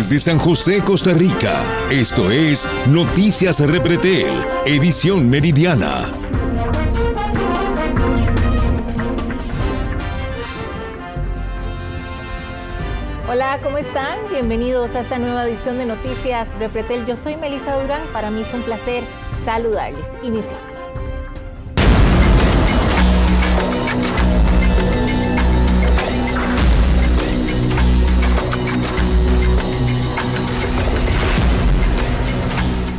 Desde San José, Costa Rica, esto es Noticias Repretel, edición meridiana. Hola, ¿cómo están? Bienvenidos a esta nueva edición de Noticias Repretel. Yo soy Melissa Durán, para mí es un placer saludarles. Iniciamos.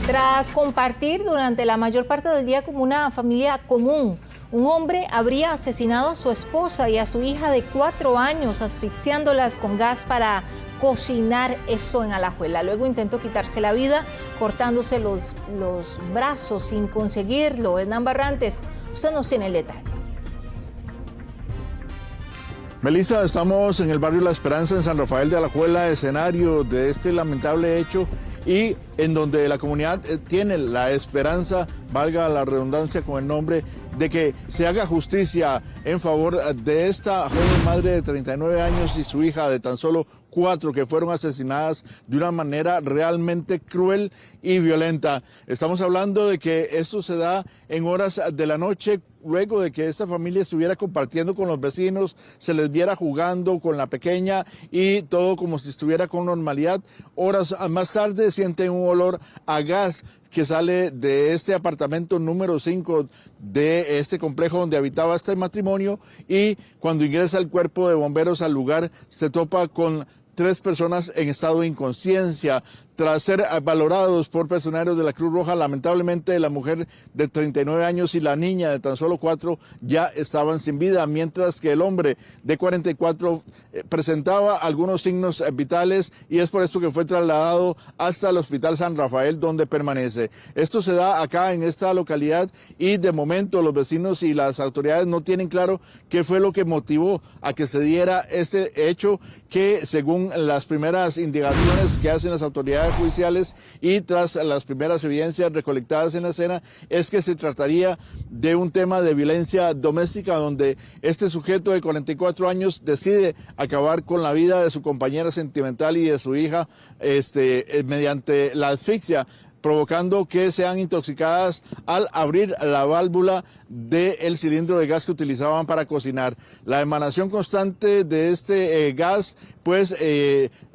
Tras compartir durante la mayor parte del día como una familia común, un hombre habría asesinado a su esposa y a su hija de 4 años, asfixiándolas con gas para cocinar esto en Alajuela. Luego intentó quitarse la vida, cortándose los brazos sin conseguirlo. Hernán Barrantes, usted nos tiene el detalle. Melissa, estamos en el barrio La Esperanza, en San Rafael de Alajuela, escenario de este lamentable hecho y en donde la comunidad tiene la esperanza, valga la redundancia con el nombre, de que se haga justicia en favor de esta joven madre de 39 años y su hija de tan solo 4 que fueron asesinadas de una manera realmente cruel y violenta. Estamos hablando de que esto se da en horas de la noche, luego de que esta familia estuviera compartiendo con los vecinos, se les viera jugando con la pequeña y todo como si estuviera con normalidad. Horas más tarde sienten un olor a gas que sale de este apartamento número 5 de este complejo donde habitaba este matrimonio, y cuando ingresa el cuerpo de bomberos al lugar se topa con 3 personas en estado de inconsciencia. Tras ser valorados por personeros de la Cruz Roja, lamentablemente la mujer de 39 años y la niña de tan solo 4 ya estaban sin vida, mientras que el hombre de 44 presentaba algunos signos vitales, y es por esto que fue trasladado hasta el Hospital San Rafael, donde permanece. Esto se da acá en esta localidad y de momento los vecinos y las autoridades no tienen claro qué fue lo que motivó a que se diera ese hecho, que según las primeras indagaciones que hacen las autoridades judiciales y tras las primeras evidencias recolectadas en la escena, es que se trataría de un tema de violencia doméstica, donde este sujeto de 44 años decide acabar con la vida de su compañera sentimental y de su hija mediante la asfixia, provocando que sean intoxicadas al abrir la válvula del cilindro de gas que utilizaban para cocinar. La emanación constante de este gas pues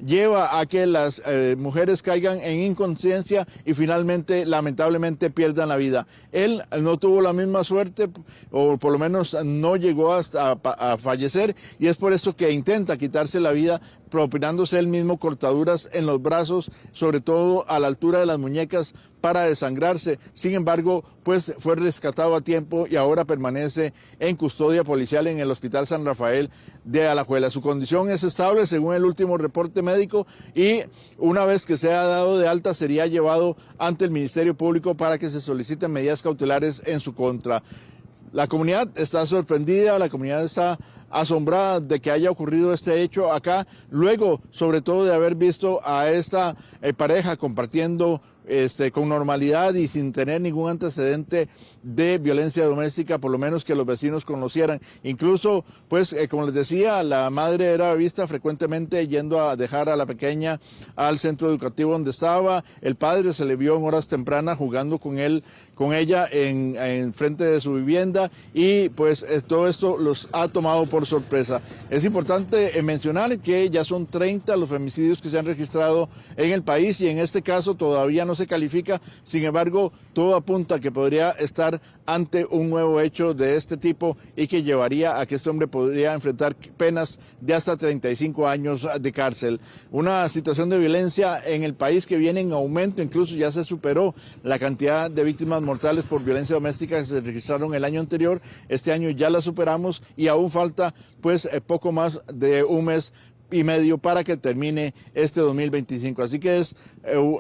lleva a que las mujeres caigan en inconsciencia y finalmente lamentablemente pierdan la vida. Él no tuvo la misma suerte, o por lo menos no llegó hasta a fallecer, y es por eso que intenta quitarse la vida, propinándose él mismo cortaduras en los brazos, sobre todo a la altura de las muñecas, para desangrarse. Sin embargo, pues fue rescatado a tiempo y ahora permanece en custodia policial en el Hospital San Rafael de Alajuela. Su condición es estable según el último reporte médico, y una vez que sea dado de alta sería llevado ante el Ministerio Público para que se soliciten medidas cautelares en su contra. La comunidad está sorprendida, la comunidad está asombrada de que haya ocurrido este hecho acá, luego sobre todo de haber visto a esta pareja compartiendo con normalidad y sin tener ningún antecedente de violencia doméstica, por lo menos que los vecinos conocieran. Incluso, pues, como les decía, la madre era vista frecuentemente yendo a dejar a la pequeña al centro educativo donde estaba. El padre se le vio en horas tempranas jugando con ella en frente de su vivienda, y pues todo esto los ha tomado por sorpresa. Es importante mencionar que ya son 30 los femicidios que se han registrado en el país, y en este caso todavía no se califica. Sin embargo, todo apunta a que podría estar ante un nuevo hecho de este tipo y que llevaría a que este hombre podría enfrentar penas de hasta 35 años de cárcel. Una situación de violencia en el país que viene en aumento, incluso ya se superó la cantidad de víctimas mortales por violencia doméstica que se registraron el año anterior. Este año ya la superamos y aún falta pues poco más de un mes y medio para que termine este 2025. Así que es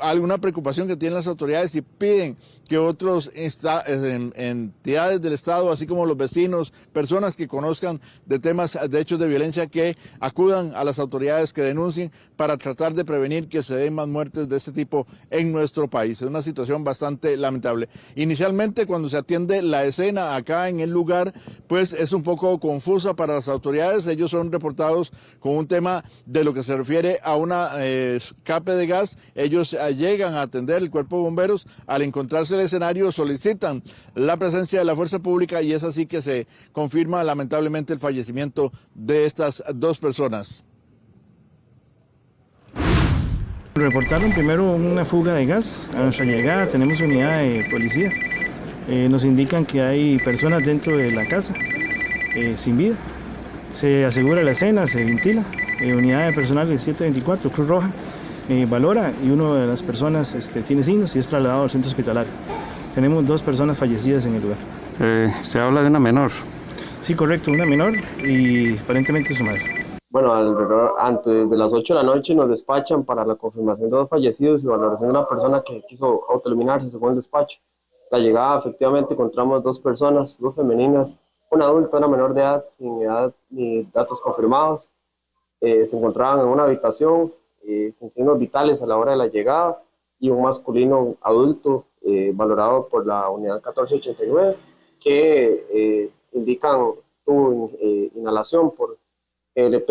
alguna preocupación que tienen las autoridades y piden que otras entidades del Estado, así como los vecinos, personas que conozcan de temas de hechos de violencia, que acudan a las autoridades, que denuncien para tratar de prevenir que se den más muertes de este tipo en nuestro país. Es una situación bastante lamentable. Inicialmente, cuando se atiende la escena acá en el lugar, pues es un poco confusa para las autoridades. Ellos son reportados con un tema ya de lo que se refiere a una escape de gas, ellos llegan a atender el cuerpo de bomberos. Al encontrarse el escenario solicitan la presencia de la fuerza pública y es así que se confirma lamentablemente el fallecimiento de estas dos personas. Reportaron primero una fuga de gas. A nuestra llegada tenemos unidad de policía. Nos indican que hay personas dentro de la casa sin vida. Se asegura la escena, se ventila. Unidad de personal de 724, Cruz Roja, valora y una de las personas tiene signos y es trasladado al centro hospitalario. Tenemos 2 personas fallecidas en el lugar. Se habla de una menor. Sí, correcto, una menor y aparentemente su madre. Bueno, antes de las 8 de la noche nos despachan para la confirmación de 2 fallecidos y valoración de una persona que quiso autoeliminarse según el despacho. La llegada, efectivamente, encontramos 2 personas, 2 femeninas, una adulta, una menor de edad, sin edad ni datos confirmados. Se encontraban en una habitación sin signos vitales a la hora de la llegada y un masculino adulto valorado por la unidad 1489 que indican tuvo inhalación por ELP.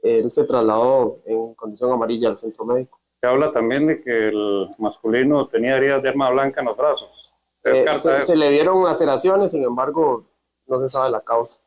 Él se trasladó en condición amarilla al centro médico. Se habla también de que el masculino tenía heridas de arma blanca en los brazos. Se le dieron laceraciones, sin embargo, no se sabe la causa.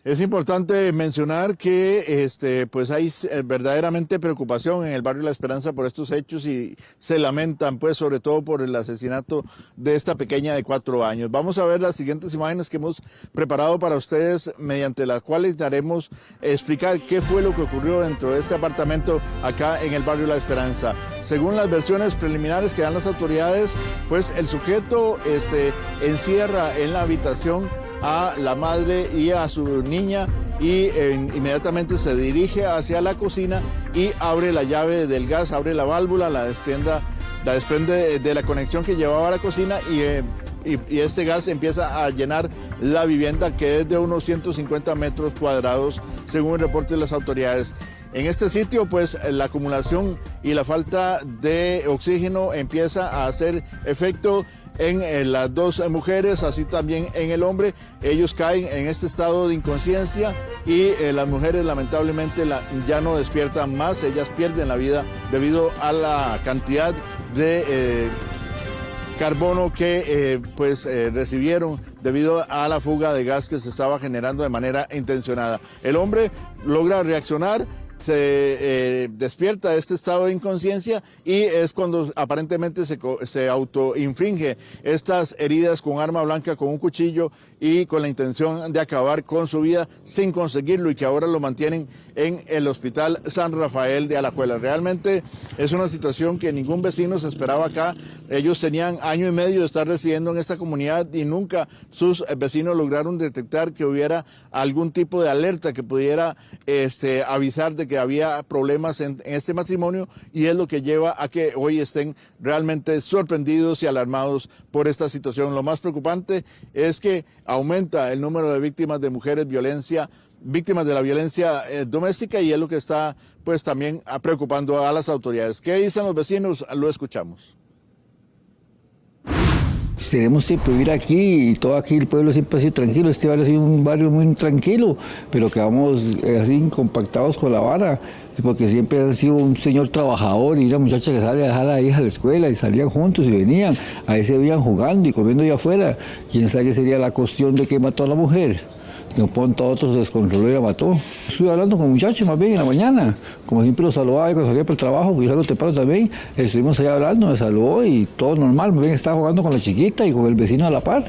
Es importante mencionar que pues hay verdaderamente preocupación en el barrio La Esperanza por estos hechos y se lamentan pues sobre todo por el asesinato de esta pequeña de 4 años. Vamos a ver las siguientes imágenes que hemos preparado para ustedes, mediante las cuales daremos explicar qué fue lo que ocurrió dentro de este apartamento acá en el barrio La Esperanza. Según las versiones preliminares que dan las autoridades, pues el sujeto encierra en la habitación a la madre y a su niña y inmediatamente se dirige hacia la cocina y abre la llave del gas, abre la válvula, la desprende de la conexión que llevaba a la cocina y este gas empieza a llenar la vivienda, que es de unos 150 metros cuadrados, según el reporte de las autoridades. En este sitio, pues, la acumulación y la falta de oxígeno empieza a hacer efecto en las 2 mujeres, así también en el hombre. Ellos caen en este estado de inconsciencia y las mujeres lamentablemente ya no despiertan más, ellas pierden la vida debido a la cantidad de carbono que recibieron debido a la fuga de gas que se estaba generando de manera intencionada. El hombre logra reaccionar, se despierta de este estado de inconsciencia y es cuando aparentemente se autoinflige estas heridas con arma blanca, con un cuchillo y con la intención de acabar con su vida sin conseguirlo, y que ahora lo mantienen en el Hospital San Rafael de Alajuela. Realmente es una situación que ningún vecino se esperaba acá. Ellos tenían 1 año y medio de estar residiendo en esta comunidad y nunca sus vecinos lograron detectar que hubiera algún tipo de alerta que pudiera avisar de que había problemas en este matrimonio, y es lo que lleva a que hoy estén realmente sorprendidos y alarmados por esta situación. Lo más preocupante es que aumenta el número de víctimas de mujeres víctimas de la violencia doméstica, y es lo que está pues también preocupando a las autoridades. ¿Qué dicen los vecinos? Lo escuchamos. Tenemos tiempo de vivir aquí y todo aquí el pueblo siempre ha sido tranquilo. Este barrio ha sido un barrio muy tranquilo, pero quedamos así compactados con la vara, porque siempre ha sido un señor trabajador y una muchacha que sale a dejar a la hija a la escuela y salían juntos y venían, ahí se veían jugando y comiendo allá afuera. ¿Quién sabe qué sería la cuestión de que mató a la mujer? De un punto a otro se descontroló y la mató. Estuve hablando con muchachos más bien en la mañana, como siempre lo saludaba cuando salía para el trabajo, porque yo salgo temprano también. Estuvimos allá hablando, me saludó y todo normal. Más bien estaba jugando con la chiquita y con el vecino a la par.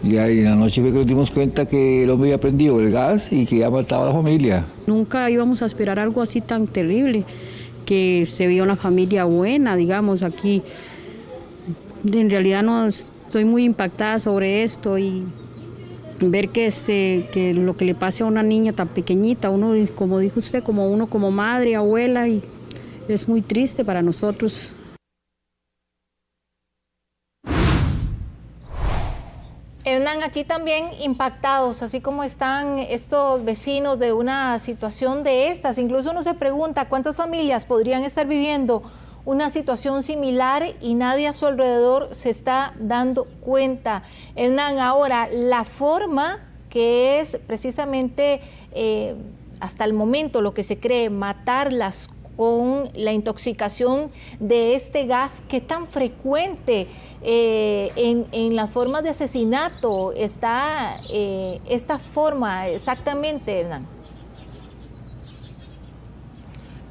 Y ahí en la noche fue que nos dimos cuenta que el hombre había prendido el gas y que ya mataba a la familia. Nunca íbamos a esperar algo así tan terrible, que se vio una familia buena, digamos, aquí. En realidad no estoy muy impactada sobre esto y ver que lo que le pase a una niña tan pequeñita, uno, como dijo usted, como madre, abuela, y es muy triste para nosotros. Hernán, aquí también impactados, así como están estos vecinos de una situación de estas. Incluso uno se pregunta cuántas familias podrían estar viviendo una situación similar y nadie a su alrededor se está dando cuenta. Hernán, ahora, la forma que es precisamente hasta el momento lo que se cree matarlas con la intoxicación de este gas, ¿qué tan frecuente en las formas de asesinato está esta forma exactamente, Hernán?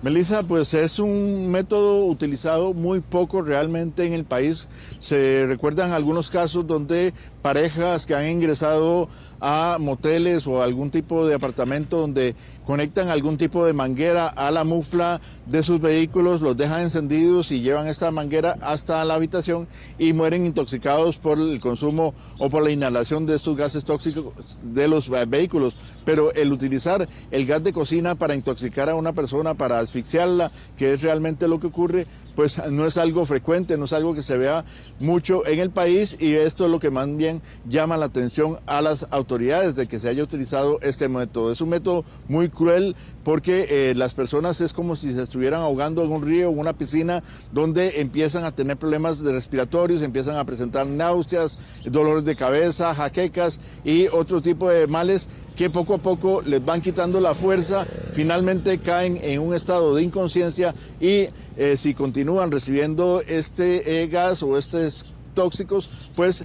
Melissa, pues es un método utilizado muy poco realmente en el país. Se recuerdan algunos casos donde parejas que han ingresado a moteles o algún tipo de apartamento donde conectan algún tipo de manguera a la mufla de sus vehículos, los dejan encendidos y llevan esta manguera hasta la habitación y mueren intoxicados por el consumo o por la inhalación de estos gases tóxicos de los vehículos. Pero el utilizar el gas de cocina para intoxicar a una persona, para asfixiarla, que es realmente lo que ocurre, pues no es algo frecuente, no es algo que se vea mucho en el país, y esto es lo que más bien llama la atención a las autoridades de que se haya utilizado este método. Es un método muy cruel porque las personas es como si se estuvieran ahogando en un río, en una piscina, donde empiezan a tener problemas respiratorios, empiezan a presentar náuseas, dolores de cabeza, jaquecas y otro tipo de males que poco a poco les van quitando la fuerza, finalmente caen en un estado de inconsciencia y si continúan recibiendo este gas o estos tóxicos, pues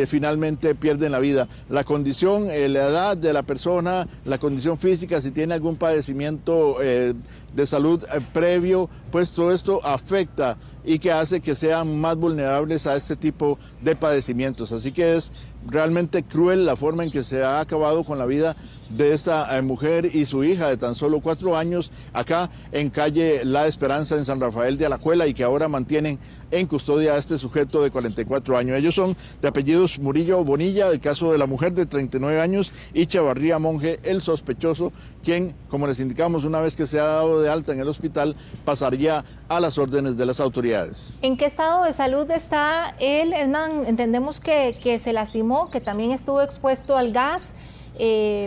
finalmente pierden la vida. La condición, la edad de la persona, la condición física, si tiene algún padecimiento de salud previo, pues todo esto afecta y que hace que sean más vulnerables a este tipo de padecimientos. Así que es realmente cruel la forma en que se ha acabado con la vida de esta mujer y su hija de tan solo 4 años acá en calle La Esperanza en San Rafael de Alajuela, y que ahora mantienen en custodia a este sujeto de 44 años. Ellos son de apellidos Murillo Bonilla, el caso de la mujer de 39 años, y Chavarría Monge, el sospechoso, quien, como les indicamos, una vez que se ha dado de alta en el hospital, pasaría a las órdenes de las autoridades. ¿En qué estado de salud está él, Hernán? Entendemos que se lastimó, que también estuvo expuesto al gas.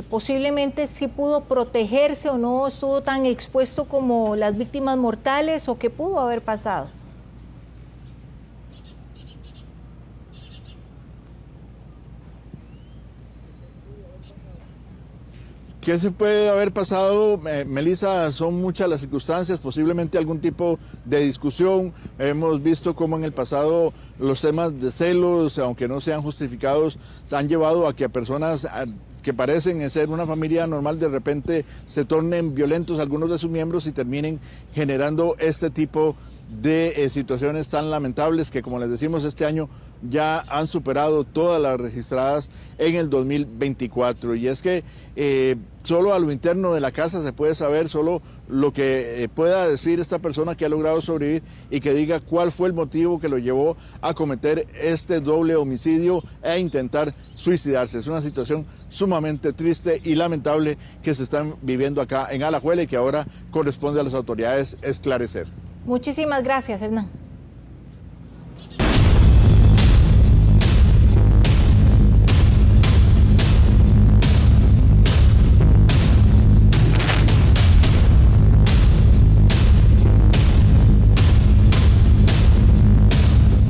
Posiblemente sí pudo protegerse o no estuvo tan expuesto como las víctimas mortales, o qué pudo haber pasado. ¿Qué se puede haber pasado, Melissa? Son muchas las circunstancias, posiblemente algún tipo de discusión. Hemos visto cómo en el pasado los temas de celos, aunque no sean justificados, han llevado a que personas que parecen ser una familia normal de repente se tornen violentos algunos de sus miembros y terminen generando este tipo de situaciones tan lamentables que, como les decimos, este año ya han superado todas las registradas en el 2024. Y es que solo a lo interno de la casa se puede saber solo lo que pueda decir esta persona que ha logrado sobrevivir y que diga cuál fue el motivo que lo llevó a cometer este doble homicidio e intentar suicidarse. Es una situación sumamente triste y lamentable que se están viviendo acá en Alajuela y que ahora corresponde a las autoridades esclarecer. Muchísimas gracias, Hernán.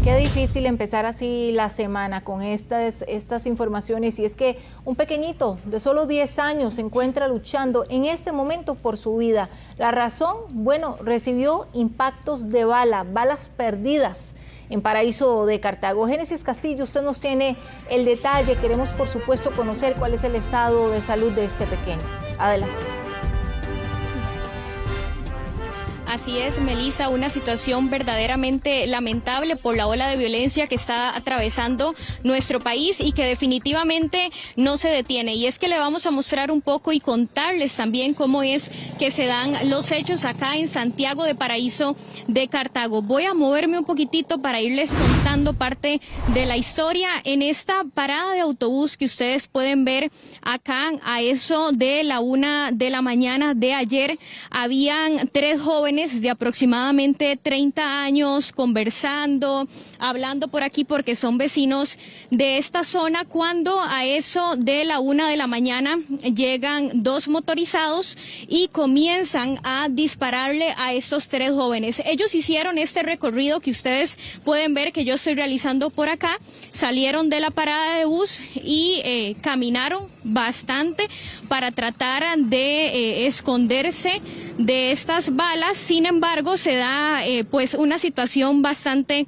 Qué difícil empezar así la semana con estas informaciones, y es que un pequeñito de solo 10 años se encuentra luchando en este momento por su vida. La razón, bueno, recibió impactos de balas perdidas en Paraíso de Cartago. Génesis Castillo, usted nos tiene el detalle. Queremos, por supuesto, conocer cuál es el estado de salud de este pequeño. Adelante. Así es, Melissa, una situación verdaderamente lamentable por la ola de violencia que está atravesando nuestro país y que definitivamente no se detiene. Y es que le vamos a mostrar un poco y contarles también cómo es que se dan los hechos acá en Santiago de Paraíso de Cartago. Voy a moverme un poquitito para irles contando parte de la historia. En esta parada de autobús que ustedes pueden ver acá, a eso de la 1 de la mañana de ayer, habían 3 jóvenes jóvenes de aproximadamente 30 años conversando, hablando por aquí porque son vecinos de esta zona, cuando a eso de la 1 de la mañana llegan dos motorizados y comienzan a dispararle a estos tres jóvenes. Ellos hicieron este recorrido que ustedes pueden ver que yo estoy realizando por acá, salieron de la parada de bus y caminaron bastante para tratar de esconderse de estas balas. Sin embargo, se da pues una situación bastante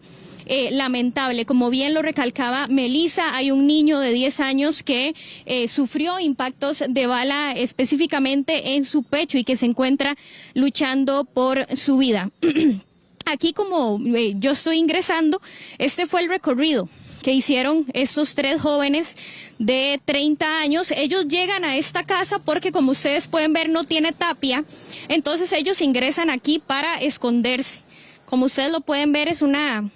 lamentable. Como bien lo recalcaba Melissa, hay un niño de 10 años que sufrió impactos de bala específicamente en su pecho y que se encuentra luchando por su vida. Aquí, como yo estoy ingresando, este fue el recorrido que hicieron estos tres jóvenes de 30 años. Ellos llegan a esta casa porque, como ustedes pueden ver, no tiene tapia. Entonces ellos ingresan aquí para esconderse. Como ustedes lo pueden ver, es una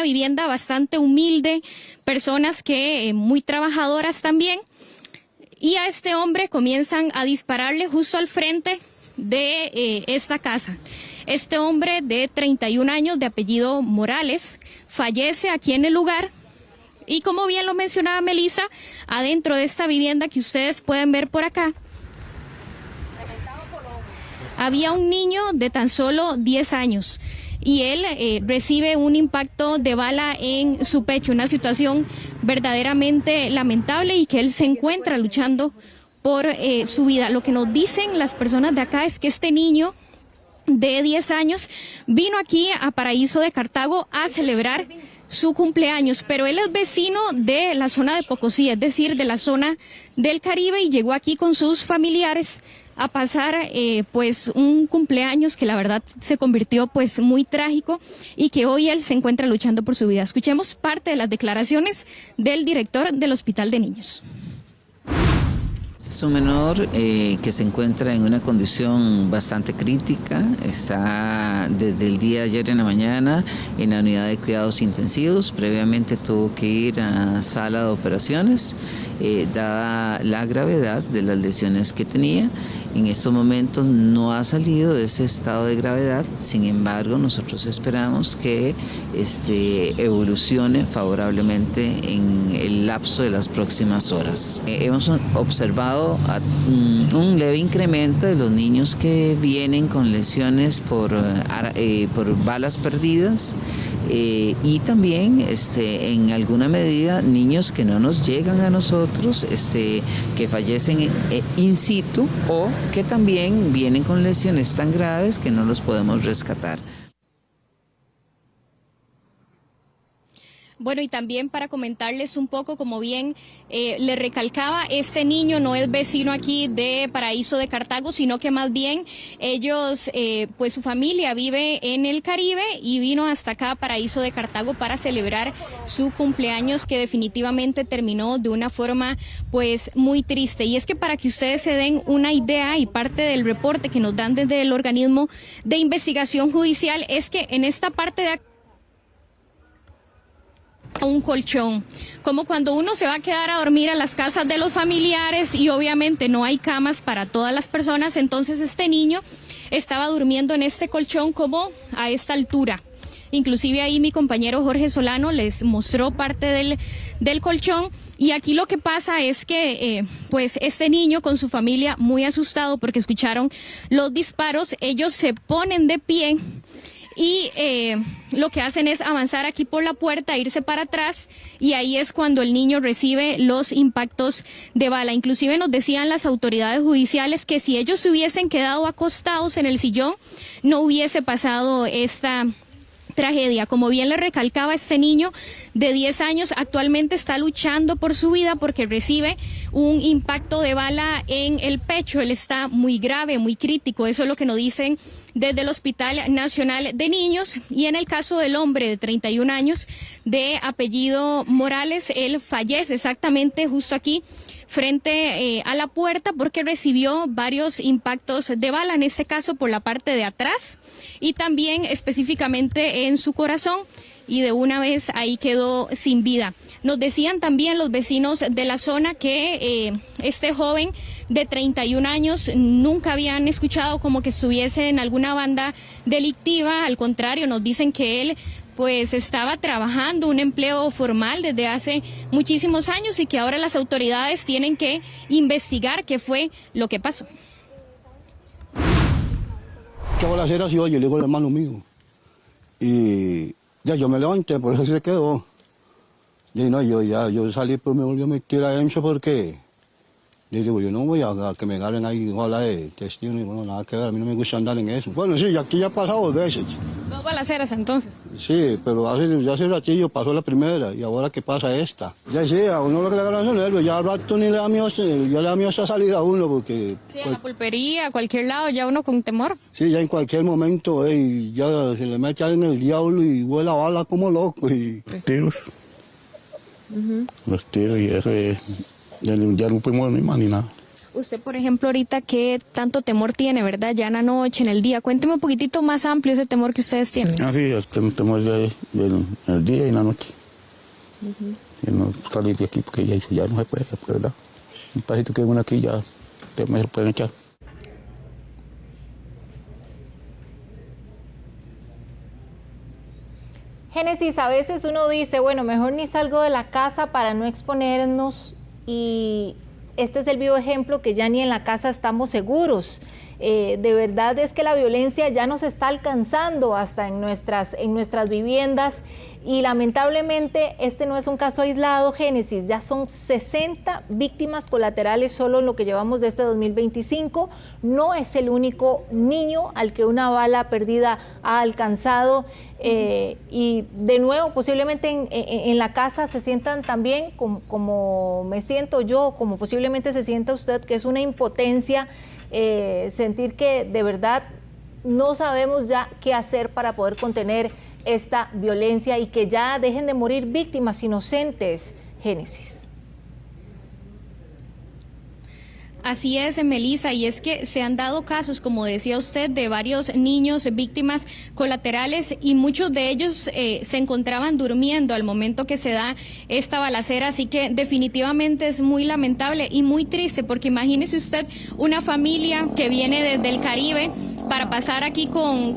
vivienda bastante humilde, personas que muy trabajadoras también. Y a este hombre comienzan a dispararle justo al frente de esta casa. Este hombre de 31 años, de apellido Morales, fallece aquí en el lugar. Y como bien lo mencionaba Melissa, adentro de esta vivienda que ustedes pueden ver por acá, había un niño de tan solo 10 años. Y él recibe un impacto de bala en su pecho, una situación verdaderamente lamentable, y que él se encuentra luchando por su vida. Lo que nos dicen las personas de acá es que este niño de 10 años vino aquí a Paraíso de Cartago a celebrar su cumpleaños, pero él es vecino de la zona de Pocosí, es decir, de la zona del Caribe, y llegó aquí con sus familiares a pasar pues un cumpleaños que la verdad se convirtió pues muy trágico, y que hoy él se encuentra luchando por su vida. Escuchemos parte de las declaraciones del director del Hospital de Niños. Es un menor que se encuentra en una condición bastante crítica, está desde el día de ayer en la mañana en la unidad de cuidados intensivos. Previamente tuvo que ir a sala de operaciones, dada la gravedad de las lesiones que tenía. En estos momentos no ha salido de ese estado de gravedad, sin embargo nosotros esperamos que evolucione favorablemente en el lapso de las próximas horas. Hemos observado un leve incremento de los niños que vienen con lesiones por balas perdidas, y también en alguna medida niños que no nos llegan a nosotros, que fallecen in situ, o que también vienen con lesiones tan graves que no los podemos rescatar. Bueno, y también para comentarles un poco, como bien le recalcaba, este niño no es vecino aquí de Paraíso de Cartago, sino que más bien ellos, pues su familia vive en el Caribe y vino hasta acá a Paraíso de Cartago para celebrar su cumpleaños, que definitivamente terminó de una forma pues muy triste. Y es que, para que ustedes se den una idea, y parte del reporte que nos dan desde el organismo de investigación judicial, es que en esta parte de acá un colchón, como cuando uno se va a quedar a dormir a las casas de los familiares y obviamente no hay camas para todas las personas. Entonces este niño estaba durmiendo en este colchón como a esta altura. Inclusive ahí mi compañero Jorge Solano les mostró parte del colchón. Y aquí lo que pasa es que pues este niño con su familia, muy asustado porque escucharon los disparos, ellos se ponen de pie y lo que hacen es avanzar aquí por la puerta, irse para atrás, y ahí es cuando el niño recibe los impactos de bala. Inclusive nos decían las autoridades judiciales que si ellos se hubiesen quedado acostados en el sillón, no hubiese pasado esta tragedia. Como bien le recalcaba, este niño de 10 años actualmente está luchando por su vida porque recibe un impacto de bala en el pecho. Él está muy grave, muy crítico. Eso es lo que nos dicen desde el Hospital Nacional de Niños. Y en el caso del hombre de 31 años de apellido Morales, él fallece exactamente justo aquí frente a la puerta porque recibió varios impactos de bala, en este caso por la parte de atrás y también específicamente en su corazón. y de una vez ahí quedó sin vida. Nos decían también los vecinos de la zona que este joven de 31 años nunca habían escuchado como que estuviese en alguna banda delictiva. Al contrario, nos dicen que él pues estaba trabajando un empleo formal desde hace muchísimos años y que ahora las autoridades tienen que investigar qué fue lo que pasó. ¿Qué va a hacer así? Oye, le digo al hermano mío. Y ya yo me levanté, por eso se quedó. Y no, yo salí, pero me volví a meter a EMSO porque le digo, yo no voy a que me agarren ahí ojalá de testigo, ni bueno, nada que ver, a mí no me gusta andar en eso. Bueno, sí, aquí ya ha pasado 2 veces. 2 balaceras entonces. Sí, pero hace ratillo pasó la primera y ahora que pasa esta. Ya sí, a uno lo que le agarran son nervios, ya al rato ni le da miedo, ya le da miedo esa salida a uno porque... Sí, a la pulpería, a cualquier lado, ya uno con temor. Sí, ya en cualquier momento, ya se le mete en el diablo y vuela bala como loco. Y... Los tiros y eso ya no podemos ni más ni nada. Usted, por ejemplo, ahorita, ¿qué tanto temor tiene, verdad? Ya en la noche, en el día. Cuénteme un poquitito más amplio ese temor que ustedes tienen. Sí, temor en el día y en la noche. Y no salir de aquí porque ya no se puede, ¿verdad? Un pasito que uno aquí ya me pueden echar. Génesis, a veces uno dice, bueno, mejor ni salgo de la casa para no exponernos, y este es el vivo ejemplo que ya ni en la casa estamos seguros. De verdad es que la violencia ya nos está alcanzando hasta en nuestras viviendas, y lamentablemente este no es un caso aislado, Génesis, ya son 60 víctimas colaterales solo en lo que llevamos de este 2025, no es el único niño al que una bala perdida ha alcanzado, y de nuevo posiblemente en la casa se sientan también como me siento yo, como posiblemente se sienta usted, que es una impotencia, sentir que de verdad no sabemos ya qué hacer para poder contener esta violencia y que ya dejen de morir víctimas inocentes, Génesis. Así es, Melissa, y es que se han dado casos, como decía usted, de varios niños víctimas colaterales, y muchos de ellos se encontraban durmiendo al momento que se da esta balacera, así que definitivamente es muy lamentable y muy triste, porque imagínese usted una familia que viene desde el Caribe para pasar aquí con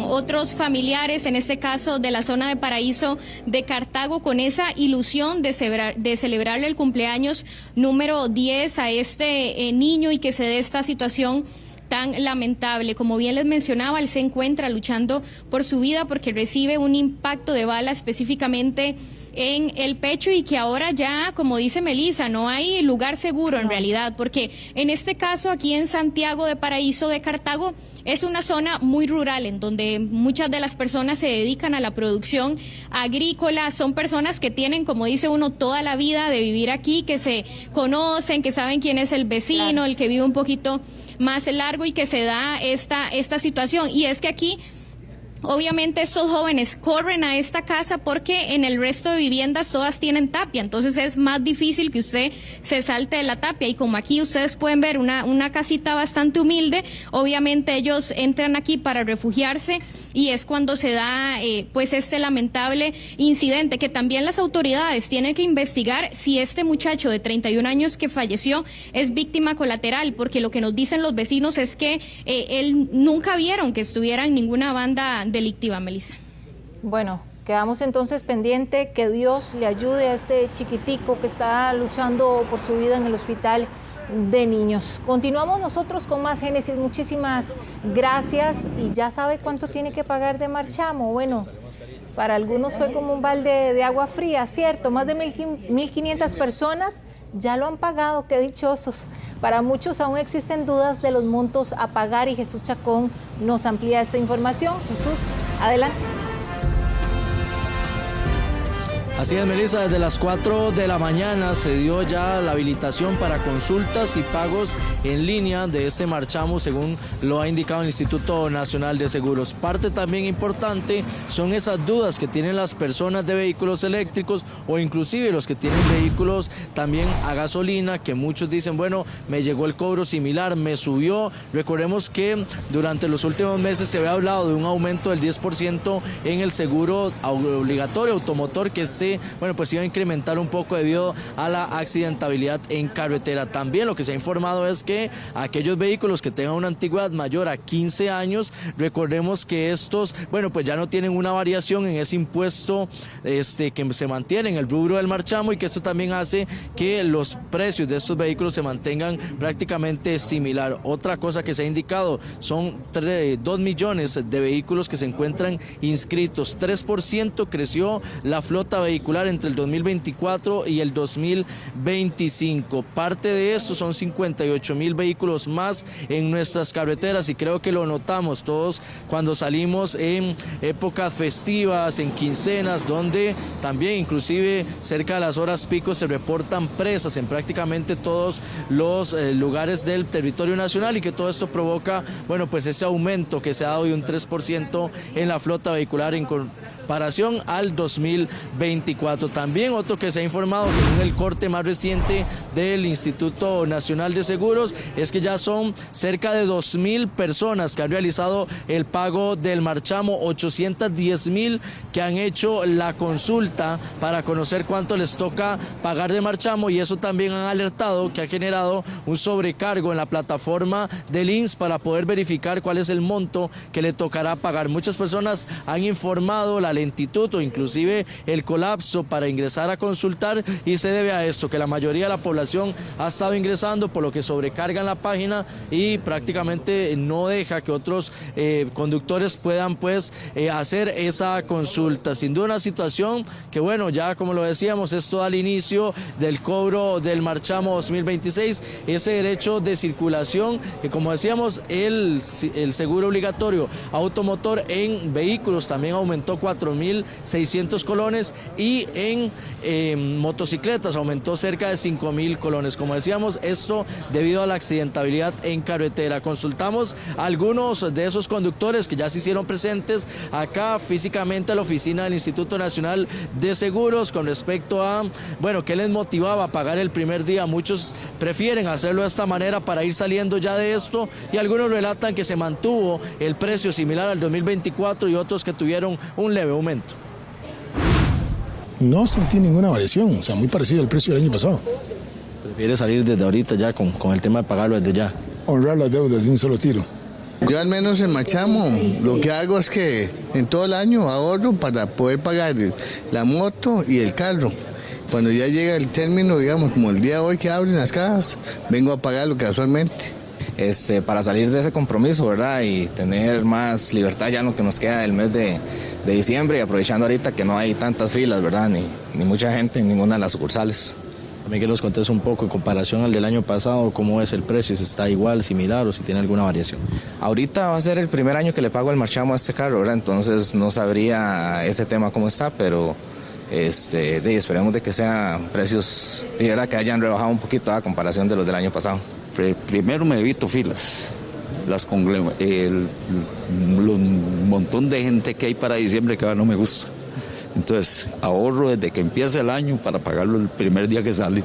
otros familiares, en este caso de la zona de Paraíso de Cartago, con esa ilusión de celebrarle el cumpleaños número 10 a este niño, y que se dé esta situación tan lamentable. Como bien les mencionaba, él se encuentra luchando por su vida porque recibe un impacto de bala específicamente en el pecho, y que ahora ya, como dice Melissa, no hay lugar seguro en realidad, porque en este caso aquí en Santiago de Paraíso de Cartago es una zona muy rural en donde muchas de las personas se dedican a la producción agrícola, son personas que tienen, como dice uno, toda la vida de vivir aquí, que se conocen, que saben quién es el vecino, claro, el que vive un poquito más largo, y que se da esta situación. Y es que aquí obviamente estos jóvenes corren a esta casa porque en el resto de viviendas todas tienen tapia, entonces es más difícil que usted se salte de la tapia, y como aquí ustedes pueden ver una casita bastante humilde, obviamente ellos entran aquí para refugiarse, y es cuando se da pues este lamentable incidente, que también las autoridades tienen que investigar si este muchacho de 31 años que falleció es víctima colateral, porque lo que nos dicen los vecinos es que él nunca vieron que estuviera en ninguna banda delictiva, Melissa. Bueno, quedamos entonces pendiente, que Dios le ayude a este chiquitico que está luchando por su vida en el hospital de niños. Continuamos nosotros con más, Génesis, muchísimas gracias. Y ya sabe cuánto tiene que pagar de marchamo. Bueno, para algunos fue como un balde de agua fría, cierto, más de 1.500 personas ya lo han pagado, qué dichosos. Para muchos aún existen dudas de los montos a pagar, y Jesús Chacón nos amplía esta información. Jesús, adelante. Así es, Melissa, desde las 4 de la mañana se dio ya la habilitación para consultas y pagos en línea de este marchamo, según lo ha indicado el Instituto Nacional de Seguros. Parte también importante son esas dudas que tienen las personas de vehículos eléctricos o inclusive los que tienen vehículos también a gasolina, que muchos dicen, bueno, me llegó el cobro similar, me subió. Recordemos que durante los últimos meses se había hablado de un aumento del 10% en el seguro obligatorio automotor, que pues iba a incrementar un poco debido a la accidentabilidad en carretera. También lo que se ha informado es que aquellos vehículos que tengan una antigüedad mayor a 15 años, recordemos que estos, pues ya no tienen una variación en ese impuesto que se mantiene en el rubro del marchamo, y que esto también hace que los precios de estos vehículos se mantengan prácticamente similar. Otra cosa que se ha indicado son 2 millones de vehículos que se encuentran inscritos. 3% creció la flota vehicular entre el 2024 y el 2025. Parte de esto son 58,000 vehículos más en nuestras carreteras, y creo que lo notamos todos cuando salimos en épocas festivas, en quincenas, donde también inclusive cerca de las horas pico se reportan presas en prácticamente todos los lugares del territorio nacional, y que todo esto provoca, pues ese aumento que se ha dado de un 3% en la flota vehicular en comparación al 2024. También otro que se ha informado, según el corte más reciente del Instituto Nacional de Seguros, es que ya son cerca de 2,000 personas que han realizado el pago del marchamo, 810,000 que han hecho la consulta para conocer cuánto les toca pagar de marchamo, y eso también han alertado que ha generado un sobrecargo en la plataforma del INSS para poder verificar cuál es el monto que le tocará pagar. Muchas personas han informado la lentitud o inclusive el colapso para ingresar a consultar, y se debe a esto, que la mayoría de la población ha estado ingresando, por lo que sobrecargan la página y prácticamente no deja que otros conductores puedan hacer esa consulta. Sin duda una situación que, ya como lo decíamos, esto al inicio del cobro del marchamo 2026, ese derecho de circulación que, como decíamos, el seguro obligatorio automotor en vehículos también aumentó 4,600 colones, y en motocicletas aumentó cerca de 5,000 colones. Como decíamos, esto debido a la accidentabilidad en carretera. Consultamos a algunos de esos conductores que ya se hicieron presentes acá físicamente a la oficina del Instituto Nacional de Seguros con respecto a, qué les motivaba a pagar el primer día. Muchos prefieren hacerlo de esta manera para ir saliendo ya de esto, y algunos relatan que se mantuvo el precio similar al 2024 y otros que tuvieron un leve aumento. No sentí ninguna variación, muy parecido al precio del año pasado. ¿Prefiere salir desde ahorita ya con el tema de pagarlo desde ya? Honrar las deudas de un solo tiro. Yo al menos en marchamo lo que hago es que en todo el año ahorro para poder pagar la moto y el carro. Cuando ya llega el término, digamos, como el día de hoy que abren las cajas, vengo a pagarlo casualmente. Para salir de ese compromiso, ¿verdad? Y tener más libertad ya en lo que nos queda del mes de diciembre, y aprovechando ahorita que no hay tantas filas, ¿verdad? Ni mucha gente en ninguna de las sucursales. También que nos contes un poco en comparación al del año pasado, cómo es el precio, si está igual, similar o si tiene alguna variación. Ahorita va a ser el primer año que le pago el marchamo a este carro, ¿verdad? Entonces no sabría ese tema cómo está, pero esperemos de que sean precios, de verdad, que hayan rebajado un poquito a comparación de los del año pasado. Primero me evito filas, el montón de gente que hay para diciembre que ahora no me gusta. Entonces ahorro desde que empieza el año para pagarlo el primer día que sale.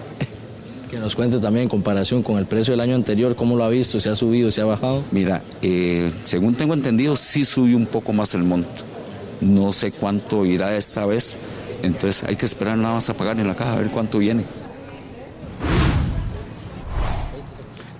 Que nos cuente también en comparación con el precio del año anterior, ¿cómo lo ha visto? ¿Se ha subido, se ha bajado? Mira, según tengo entendido, sí subió un poco más el monto. No sé cuánto irá esta vez, entonces hay que esperar nada más a pagar en la caja a ver cuánto viene.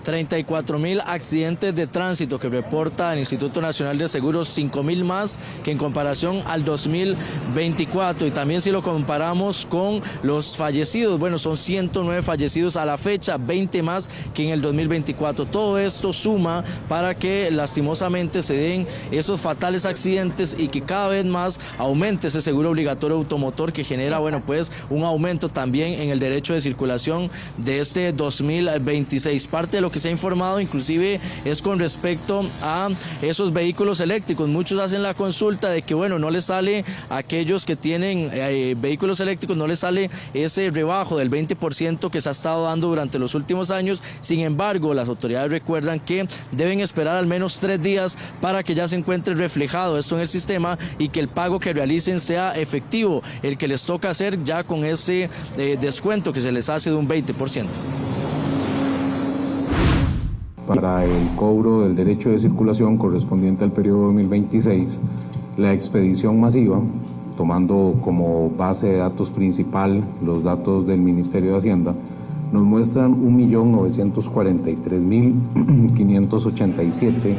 34,000 accidentes de tránsito que reporta el Instituto Nacional de Seguros, 5,000 más que en comparación al 2024. Y también si lo comparamos con los fallecidos, son 109 fallecidos a la fecha, 20 más que en el 2024. Todo esto suma para que lastimosamente se den esos fatales accidentes y que cada vez más aumente ese seguro obligatorio automotor, que genera, un aumento también en el derecho de circulación de este 2026. Parte de lo que se ha informado inclusive es con respecto a esos vehículos eléctricos. Muchos hacen la consulta de que bueno, no les sale a aquellos que tienen vehículos eléctricos, no les sale ese rebajo del 20% que se ha estado dando durante los últimos años. Sin embargo, las autoridades recuerdan que deben esperar al menos 3 días para que ya se encuentre reflejado esto en el sistema y que el pago que realicen sea efectivo, el que les toca hacer ya con ese descuento que se les hace de un 20%. Para el cobro del derecho de circulación correspondiente al periodo 2026, la expedición masiva, tomando como base de datos principal los datos del Ministerio de Hacienda, nos muestran 1.943.587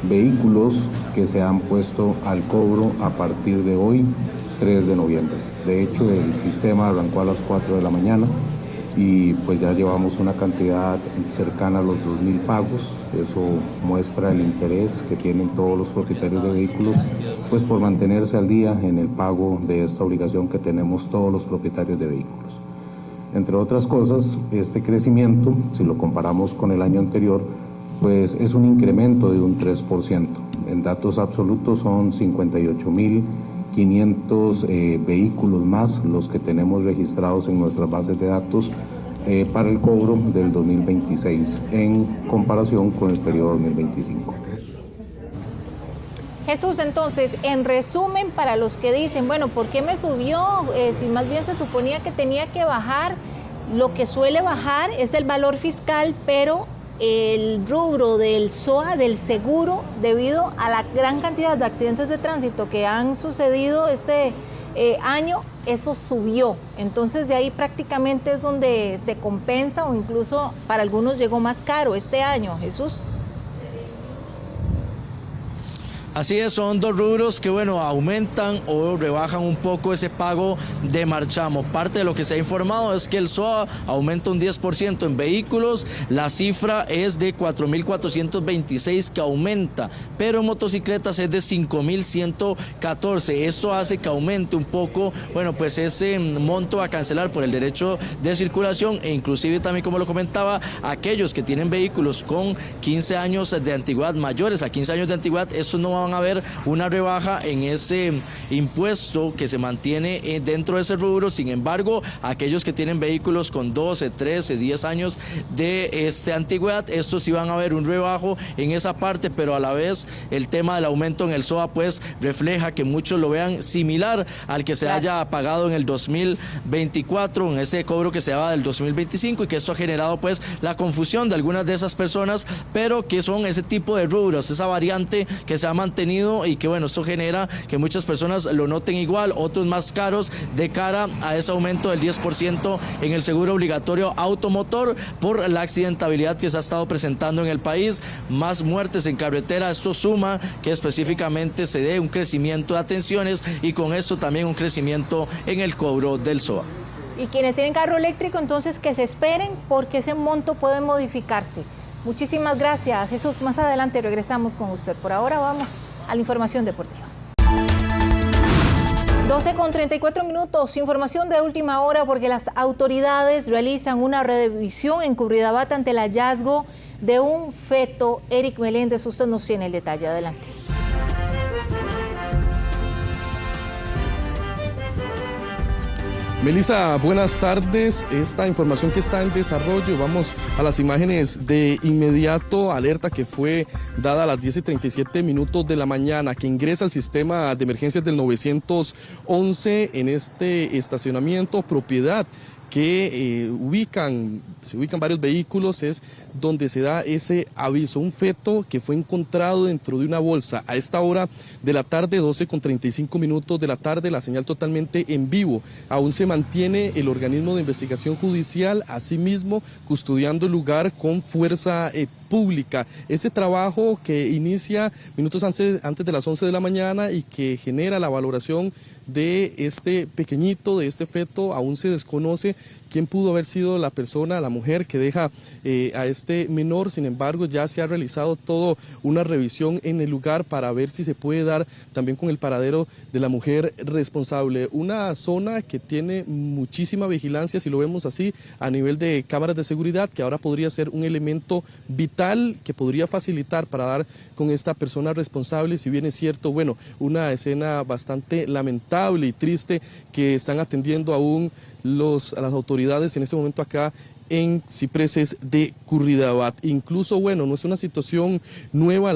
vehículos que se han puesto al cobro a partir de hoy, 3 de noviembre. De hecho, el sistema arrancó a las 4 de la mañana y pues ya llevamos una cantidad cercana a los 2.000 pagos. Eso muestra el interés que tienen todos los propietarios de vehículos pues por mantenerse al día en el pago de esta obligación que tenemos todos los propietarios de vehículos. Entre otras cosas, este crecimiento, si lo comparamos con el año anterior, pues es un incremento de un 3%. En datos absolutos son 58.500 vehículos más los que tenemos registrados en nuestras bases de datos para el cobro del 2026 en comparación con el periodo 2025. Jesús, entonces, en resumen, para los que dicen, bueno, ¿por qué me subió? Si más bien se suponía que tenía que bajar, lo que suele bajar es el valor fiscal, pero el rubro del SOA, del seguro, debido a la gran cantidad de accidentes de tránsito que han sucedido este año, eso subió. Entonces de ahí prácticamente es donde se compensa o incluso para algunos llegó más caro este año, Jesús. Así es, son 2 rubros que bueno, aumentan o rebajan un poco ese pago de marchamo. Parte de lo que se ha informado es que el SOA aumenta un 10% en vehículos, la cifra es de 4.426 que aumenta, pero en motocicletas es de 5.114. Esto hace que aumente un poco, bueno, pues ese monto a cancelar por el derecho de circulación e inclusive también, como lo comentaba, aquellos que tienen vehículos con 15 años de antigüedad, mayores a 15 años de antigüedad, estos no van a ver una rebaja en ese impuesto que se mantiene dentro de ese rubro. Sin embargo, aquellos que tienen vehículos con 12, 13, 10 años de antigüedad, estos sí van a ver un rebajo en esa parte, pero a la vez el tema del aumento en el SOA pues refleja que muchos lo vean similar al que se haya pagado en el 2024, en ese cobro que se daba del 2025, y que esto ha generado pues la confusión de algunas de esas personas, pero que son ese tipo de rubros, esa variante que se ha mantenido y que bueno, esto genera que muchas personas lo noten igual, otros más caros de cara a ese aumento del 10% en el seguro obligatorio automotor por la accidentabilidad que se ha estado presentando en el país, más muertes en carretera. Esto suma que específicamente se dé un crecimiento de atenciones y con esto también un crecimiento en el cobro del SOA. Y quienes tienen carro eléctrico, entonces que se esperen porque ese monto puede modificarse. Muchísimas gracias, Jesús. Más adelante regresamos con usted. Por ahora vamos a la información deportiva. 12:34, información de última hora porque las autoridades realizan una revisión en Curridabat ante el hallazgo de un feto. Eric Meléndez, usted nos tiene el detalle. Adelante. Melissa, buenas tardes. Esta información que está en desarrollo, vamos a las imágenes de inmediato. Alerta que fue dada a las 10:37 de la mañana, que ingresa al sistema de emergencias del 911 en este estacionamiento, propiedad que se ubican varios vehículos, es donde se da ese aviso. Un feto que fue encontrado dentro de una bolsa a esta hora de la tarde, 12:35 de la tarde, la señal totalmente en vivo. Aún se mantiene el organismo de investigación judicial, asimismo custodiando el lugar con fuerza pública. Este trabajo que inicia minutos antes de las 11 de la mañana y que genera la valoración de este pequeñito, de este feto, aún se desconoce quién pudo haber sido la persona, la mujer que deja a este menor. Sin embargo, ya se ha realizado toda una revisión en el lugar para ver si se puede dar también con el paradero de la mujer responsable. Una zona que tiene muchísima vigilancia, si lo vemos así, a nivel de cámaras de seguridad, que ahora podría ser un elemento vital que podría facilitar para dar con esta persona responsable. Si bien es cierto, bueno, una escena bastante lamentable y triste que están atendiendo aún a las autoridades en este momento acá en Cipreses de Curridabat. Incluso, bueno, no es una situación nueva.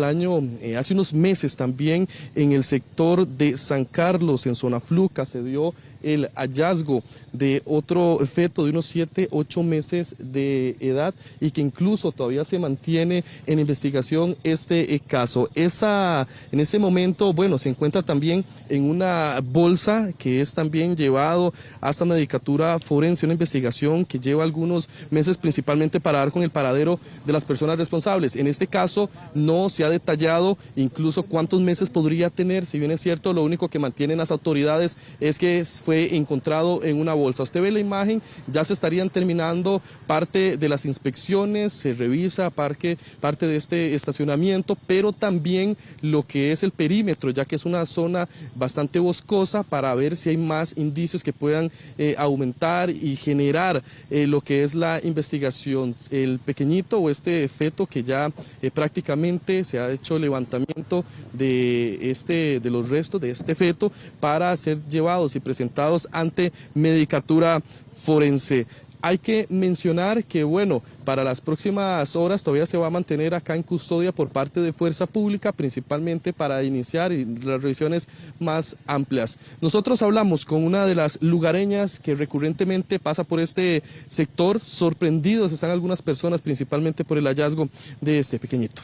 Hace unos meses también en el sector de San Carlos, en zona Fluca, se dio el hallazgo de otro feto de unos 7-8 meses de edad y que incluso todavía se mantiene en investigación este caso. En ese momento, bueno, se encuentra también en una bolsa que es también llevado hasta Medicatura Forense, una investigación que lleva algunos meses principalmente para dar con el paradero de las personas responsables. En este caso no se ha detallado incluso cuántos meses podría tener. Si bien es cierto, lo único que mantienen las autoridades es que fue encontrado en una bolsa. Usted ve la imagen, ya se estarían terminando parte de las inspecciones, se revisa parte de este estacionamiento, pero también lo que es el perímetro, ya que es una zona bastante boscosa, para ver si hay más indicios que puedan aumentar y generar lo que es la investigación. El pequeñito o este feto que ya prácticamente se ha hecho levantamiento de los restos de este feto para ser llevados y presentados ante Medicatura Forense. Hay que mencionar que, bueno, para las próximas horas todavía se va a mantener acá en custodia por parte de Fuerza Pública, principalmente para iniciar las revisiones más amplias. Nosotros hablamos con una de las lugareñas que recurrentemente pasa por este sector. Sorprendidos están algunas personas, principalmente por el hallazgo de este pequeñito.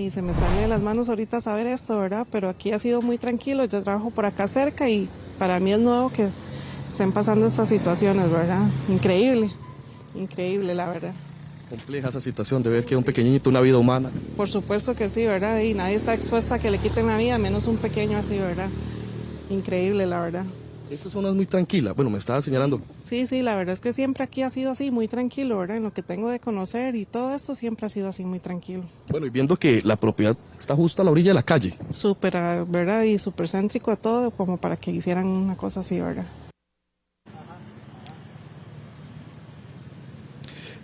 Y se me sale de las manos ahorita saber esto, ¿verdad? Pero aquí ha sido muy tranquilo, yo trabajo por acá cerca y para mí es nuevo que estén pasando estas situaciones, ¿verdad? Increíble, increíble la verdad. Compleja esa situación de ver que un pequeñito, una vida humana. Por supuesto que sí, ¿verdad? Y nadie está expuesto a que le quiten la vida, menos un pequeño así, ¿verdad? Increíble la verdad. Esta zona es muy tranquila, bueno, me estaba señalando. Sí, la verdad es que siempre aquí ha sido así, muy tranquilo, ¿verdad? En lo que tengo de conocer y todo esto siempre ha sido así, muy tranquilo. Bueno, y viendo que la propiedad está justo a la orilla de la calle. Súper, ¿verdad? Y súper céntrico a todo, como para que hicieran una cosa así, ¿verdad?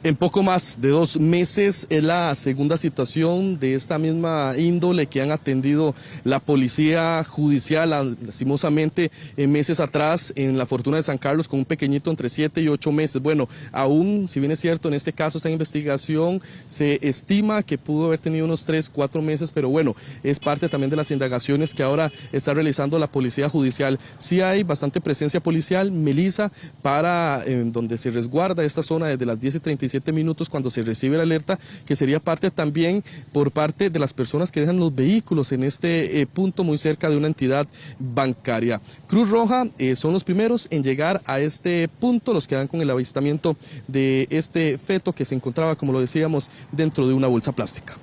En poco más de 2 meses es la segunda situación de esta misma índole que han atendido la policía judicial, lastimosamente meses atrás en la Fortuna de San Carlos con un pequeñito entre 7 y 8 meses. Bueno, aún si bien es cierto, en este caso está en investigación, se estima que pudo haber tenido unos 3-4 meses, pero bueno, es parte también de las indagaciones que ahora está realizando la policía judicial. Sí hay bastante presencia policial, Melissa, para donde se resguarda esta zona desde las 10:37 minutos cuando se recibe la alerta, que sería parte también por parte de las personas que dejan los vehículos en este punto muy cerca de una entidad bancaria. Cruz Roja son los primeros en llegar a este punto, los que dan con el avistamiento de este feto que se encontraba, como lo decíamos, dentro de una bolsa plástica.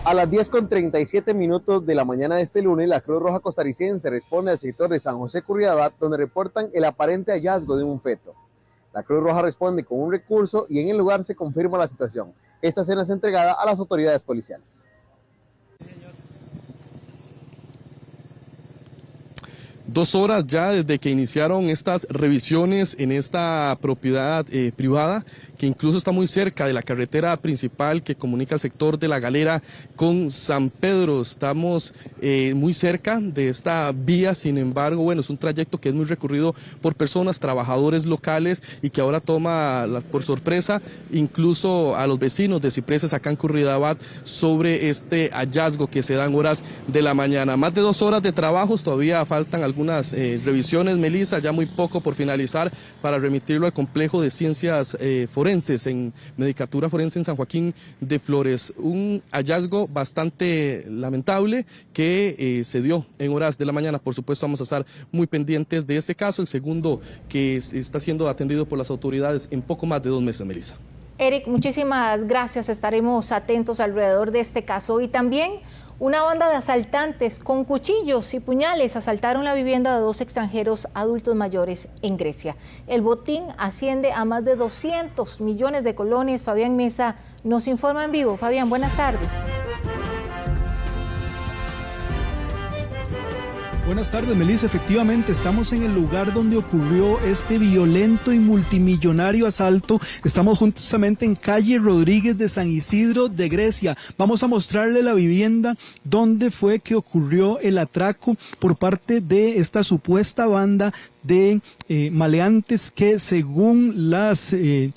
A las 10:37 minutos de la mañana de este lunes, la Cruz Roja costarricense responde al sector de San José Curridabat, donde reportan el aparente hallazgo de un feto. La Cruz Roja responde con un recurso y en el lugar se confirma la situación. Esta escena es entregada a las autoridades policiales. 2 horas ya desde que iniciaron estas revisiones en esta propiedad privada, que incluso está muy cerca de la carretera principal que comunica el sector de La Galera con San Pedro. Estamos muy cerca de esta vía, sin embargo, bueno, es un trayecto que es muy recurrido por personas, trabajadores locales, y que ahora toma por sorpresa incluso a los vecinos de Cipreses acá en Curridabat sobre este hallazgo que se da en horas de la mañana. Más de 2 horas de trabajos, todavía faltan algunas revisiones, Melissa, ya muy poco por finalizar para remitirlo al complejo de ciencias forenses en Medicatura Forense en San Joaquín de Flores. Un hallazgo bastante lamentable que se dio en horas de la mañana. Por supuesto, vamos a estar muy pendientes de este caso, el segundo que está siendo atendido por las autoridades en poco más de 2 meses, Melissa. Eric, muchísimas gracias. Estaremos atentos alrededor de este caso. Y también Una banda de asaltantes con cuchillos y puñales asaltaron la vivienda de 2 extranjeros adultos mayores en Grecia. El botín asciende a más de 200 millones de colones. Fabián Mesa nos informa en vivo. Fabián, buenas tardes. Buenas tardes, Melissa. Efectivamente, estamos en el lugar donde ocurrió este violento y multimillonario asalto. Estamos justamente en calle Rodríguez de San Isidro de Grecia. Vamos a mostrarle la vivienda donde fue que ocurrió el atraco por parte de esta supuesta banda de maleantes que, según las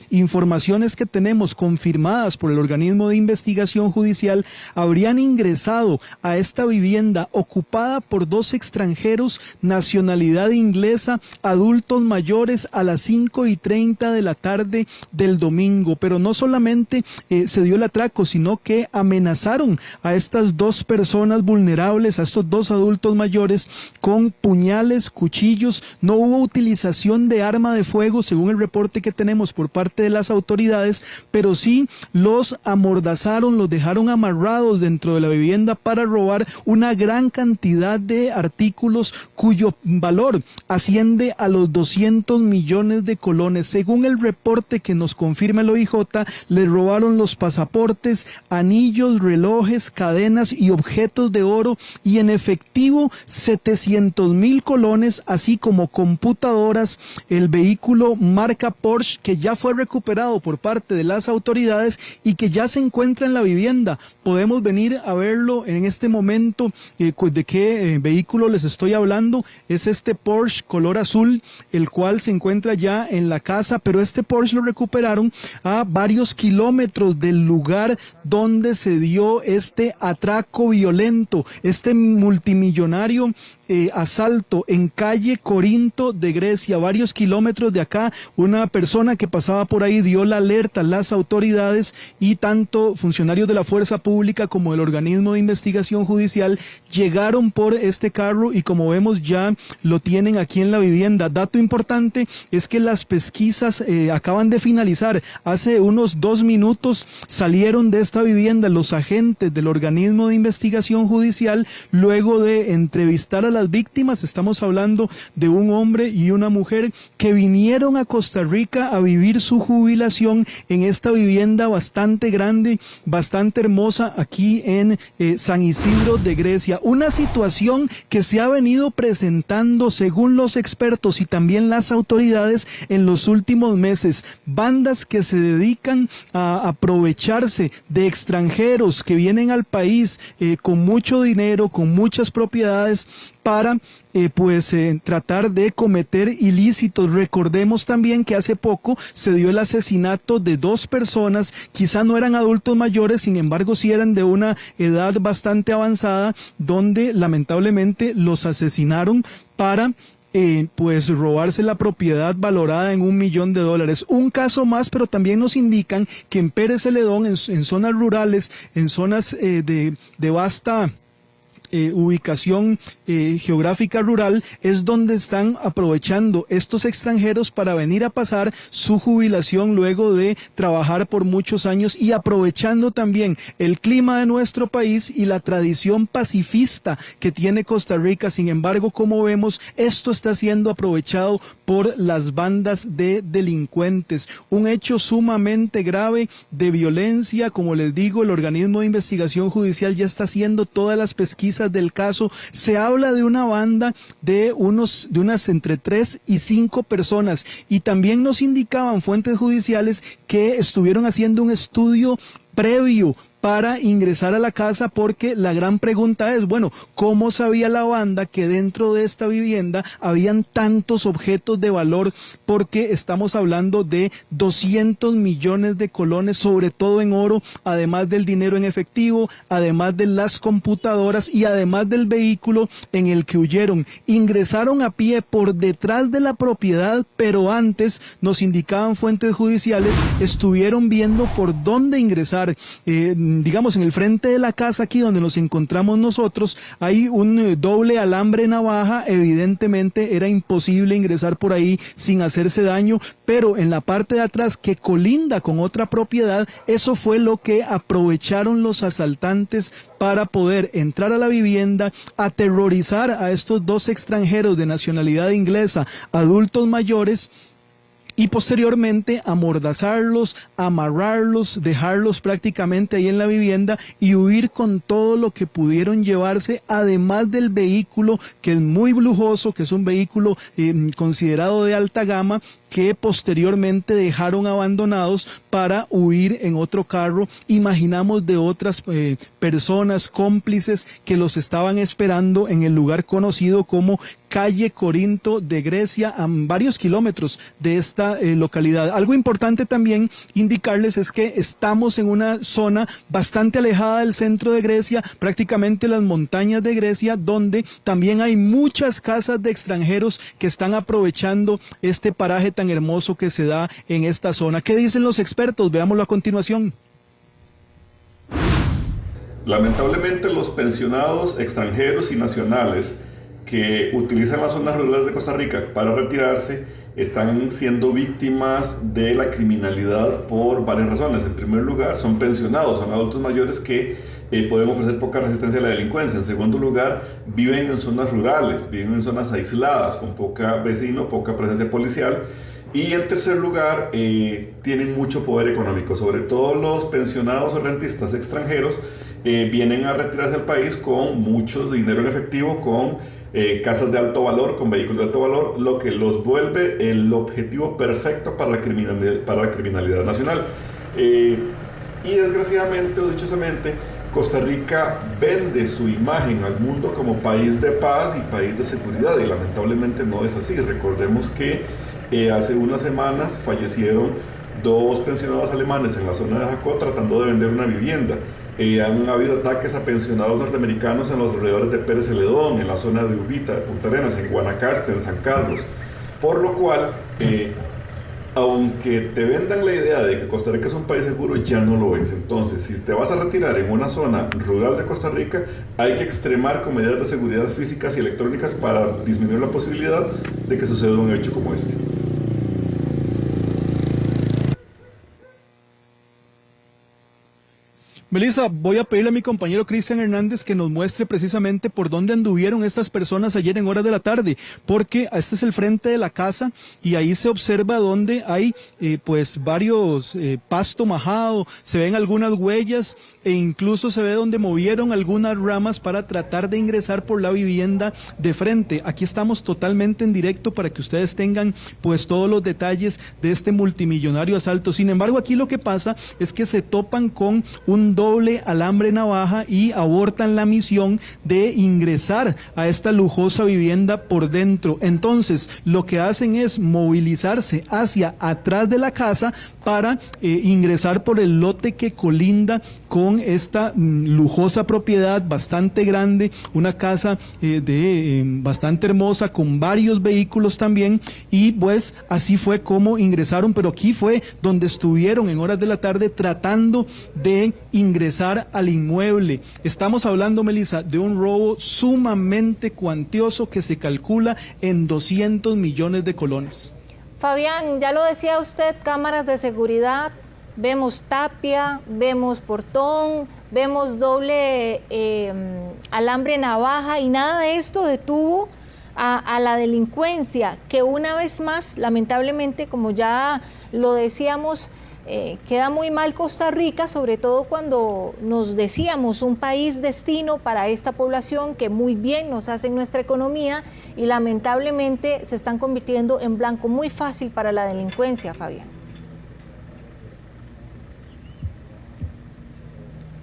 informaciones que tenemos confirmadas por el organismo de investigación judicial, habrían ingresado a esta vivienda ocupada por 2 extranjeros, nacionalidad inglesa, adultos mayores, a las 5:30 de la tarde del domingo. Pero no solamente se dio el atraco, sino que amenazaron a estas 2 personas vulnerables, a estos 2 adultos mayores, con puñales, cuchillos. No hubo utilización de arma de fuego, según el reporte que tenemos por parte de las autoridades, pero sí los amordazaron, los dejaron amarrados dentro de la vivienda para robar una gran cantidad de artículos cuyo valor asciende a los 200 millones de colones. Según el reporte que nos confirma el OIJ, les robaron los pasaportes, anillos, relojes, cadenas y objetos de oro, y en efectivo 700,000 colones, así como computadoras, el vehículo marca Porsche que ya fue recuperado por parte de las autoridades y que ya se encuentra en la vivienda. Podemos venir a verlo en este momento. ¿De qué vehículo les estoy hablando? Es este Porsche color azul, el cual se encuentra ya en la casa, pero este Porsche lo recuperaron a varios kilómetros del lugar donde se dio este atraco violento, este multimillonario asalto en calle Corinto de Grecia, varios kilómetros de acá. Una persona que pasaba por ahí dio la alerta a las autoridades, y tanto funcionarios de la fuerza pública como del organismo de investigación judicial llegaron por este carro y, como vemos, ya lo tienen aquí en la vivienda. Dato importante es que las pesquisas acaban de finalizar. Hace unos 2 minutos salieron de esta vivienda los agentes del organismo de investigación judicial luego de entrevistar a las víctimas. Estamos hablando de un hombre y una mujer que vinieron a Costa Rica a vivir su jubilación en esta vivienda bastante grande, bastante hermosa, aquí en San Isidro de Grecia. Una situación que se ha venido presentando, según los expertos y también las autoridades, en los últimos meses. Bandas que se dedican a aprovecharse de extranjeros que vienen al país con mucho dinero, con muchas propiedades, para tratar de cometer ilícitos. Recordemos también que hace poco se dio el asesinato de 2 personas, quizá no eran adultos mayores, sin embargo sí eran de una edad bastante avanzada, donde lamentablemente los asesinaron para robarse la propiedad valorada en $1 millón. Un caso más, pero también nos indican que en Pérez Celedón, en zonas rurales, en zonas de vasta ubicación geográfica rural, es donde están aprovechando estos extranjeros para venir a pasar su jubilación luego de trabajar por muchos años, y aprovechando también el clima de nuestro país y la tradición pacifista que tiene Costa Rica. Sin embargo, como vemos, esto está siendo aprovechado por las bandas de delincuentes. Un hecho sumamente grave de violencia. Como les digo, el organismo de investigación judicial ya está haciendo todas las pesquisas del caso. Se habla de una banda de unas entre 3 y 5 personas, y también nos indicaban fuentes judiciales que estuvieron haciendo un estudio previo para ingresar a la casa, porque la gran pregunta es, bueno, ¿cómo sabía la banda que dentro de esta vivienda habían tantos objetos de valor? Porque estamos hablando de 200 millones de colones, sobre todo en oro, además del dinero en efectivo, además de las computadoras y además del vehículo en el que huyeron. Ingresaron a pie por detrás de la propiedad, pero antes, nos indicaban fuentes judiciales, estuvieron viendo por dónde ingresar. digamos, en el frente de la casa aquí donde nos encontramos nosotros, hay un doble alambre navaja. Evidentemente era imposible ingresar por ahí sin hacerse daño, pero en la parte de atrás que colinda con otra propiedad, eso fue lo que aprovecharon los asaltantes para poder entrar a la vivienda, aterrorizar a estos dos extranjeros de nacionalidad inglesa, adultos mayores, y posteriormente amordazarlos, amarrarlos, dejarlos prácticamente ahí en la vivienda y huir con todo lo que pudieron llevarse, además del vehículo, que es muy lujoso, que es un vehículo considerado de alta gama, que posteriormente dejaron abandonados para huir en otro carro. Imaginamos de otras personas cómplices que los estaban esperando en el lugar conocido como calle Corinto de Grecia, a varios kilómetros de esta localidad. Algo importante también indicarles es que estamos en una zona bastante alejada del centro de Grecia, prácticamente las montañas de Grecia, donde también hay muchas casas de extranjeros que están aprovechando este paraje tan hermoso que se da en esta zona. ¿Qué dicen los expertos? Veámoslo a continuación. Lamentablemente, los pensionados extranjeros y nacionales que utilizan las zonas rurales de Costa Rica para retirarse están siendo víctimas de la criminalidad por varias razones. En primer lugar, son pensionados, son adultos mayores que pueden ofrecer poca resistencia a la delincuencia. En segundo lugar, viven en zonas rurales, viven en zonas aisladas, con poca vecino, poca presencia policial. Y en tercer lugar, tienen mucho poder económico. Sobre todo los pensionados o rentistas extranjeros vienen a retirarse al país con mucho dinero en efectivo, con casas de alto valor, con vehículos de alto valor, lo que los vuelve el objetivo perfecto para la criminalidad nacional. Y desgraciadamente o dichosamente, Costa Rica vende su imagen al mundo como país de paz y país de seguridad, y lamentablemente no es así. Recordemos que hace unas semanas fallecieron 2 pensionados alemanes en la zona de Jacó tratando de vender una vivienda. Han habido ataques a pensionados norteamericanos en los alrededores de Pérez Celedón, en la zona de Ubita, de Punta Arenas, en Guanacaste, en San Carlos. Por lo cual, aunque te vendan la idea de que Costa Rica es un país seguro, ya no lo es. Entonces, si te vas a retirar en una zona rural de Costa Rica, hay que extremar con medidas de seguridad físicas y electrónicas para disminuir la posibilidad de que suceda un hecho como este. Melissa, voy a pedirle a mi compañero Cristian Hernández que nos muestre precisamente por dónde anduvieron estas personas ayer en horas de la tarde, porque este es el frente de la casa y ahí se observa donde hay pues varios pasto majado, se ven algunas huellas e incluso se ve donde movieron algunas ramas para tratar de ingresar por la vivienda de frente. Aquí estamos totalmente en directo para que ustedes tengan pues todos los detalles de este multimillonario asalto. Sin embargo, aquí lo que pasa es que se topan con un doble alambre navaja y abortan la misión de ingresar a esta lujosa vivienda por dentro. Entonces, lo que hacen es movilizarse hacia atrás de la casa para ingresar por el lote que colinda con esta lujosa propiedad bastante grande, una casa bastante hermosa con varios vehículos también, y pues así fue como ingresaron, pero aquí fue donde estuvieron en horas de la tarde tratando de ingresar al inmueble. Estamos hablando, Melissa, de un robo sumamente cuantioso que se calcula en 200 millones de colones. Fabián, ya lo decía usted, cámaras de seguridad, vemos tapia, vemos portón, vemos doble alambre navaja, y nada de esto detuvo a la delincuencia, que una vez más, lamentablemente, como ya lo decíamos, queda muy mal Costa Rica, sobre todo cuando nos decíamos un país destino para esta población que muy bien nos hace en nuestra economía, y lamentablemente se están convirtiendo en blanco muy fácil para la delincuencia, Fabián.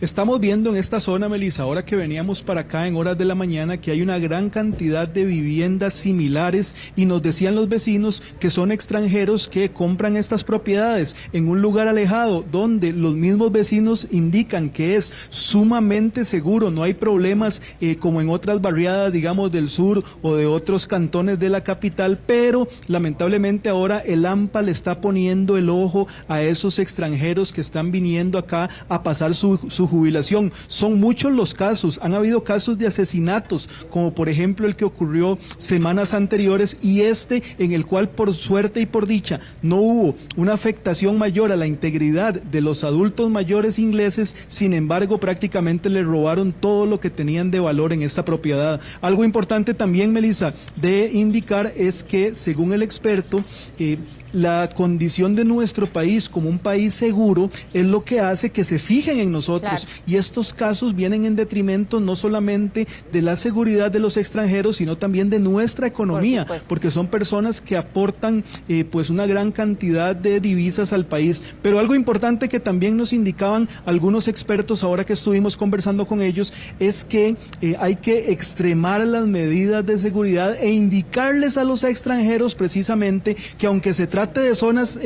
Estamos viendo en esta zona, Melissa, ahora que veníamos para acá en horas de la mañana, que hay una gran cantidad de viviendas similares, y nos decían los vecinos que son extranjeros que compran estas propiedades en un lugar alejado, donde los mismos vecinos indican que es sumamente seguro, no hay problemas como en otras barriadas, digamos, del sur o de otros cantones de la capital, pero lamentablemente ahora el AMPA le está poniendo el ojo a esos extranjeros que están viniendo acá a pasar su jubilación. Son muchos los casos, han habido casos de asesinatos, como por ejemplo el que ocurrió semanas anteriores y en el cual por suerte y por dicha no hubo una afectación mayor a la integridad de los adultos mayores ingleses. Sin embargo, prácticamente le robaron todo lo que tenían de valor en esta propiedad. Algo importante también, Melissa, de indicar es que según el experto, la condición de nuestro país como un país seguro es lo que hace que se fijen en nosotros. Claro. Y estos casos vienen en detrimento no solamente de la seguridad de los extranjeros, sino también de nuestra economía, porque son personas que aportan pues una gran cantidad de divisas al país. Pero algo importante que también nos indicaban algunos expertos ahora que estuvimos conversando con ellos es que hay que extremar las medidas de seguridad e indicarles a los extranjeros precisamente que aunque se trate de zonas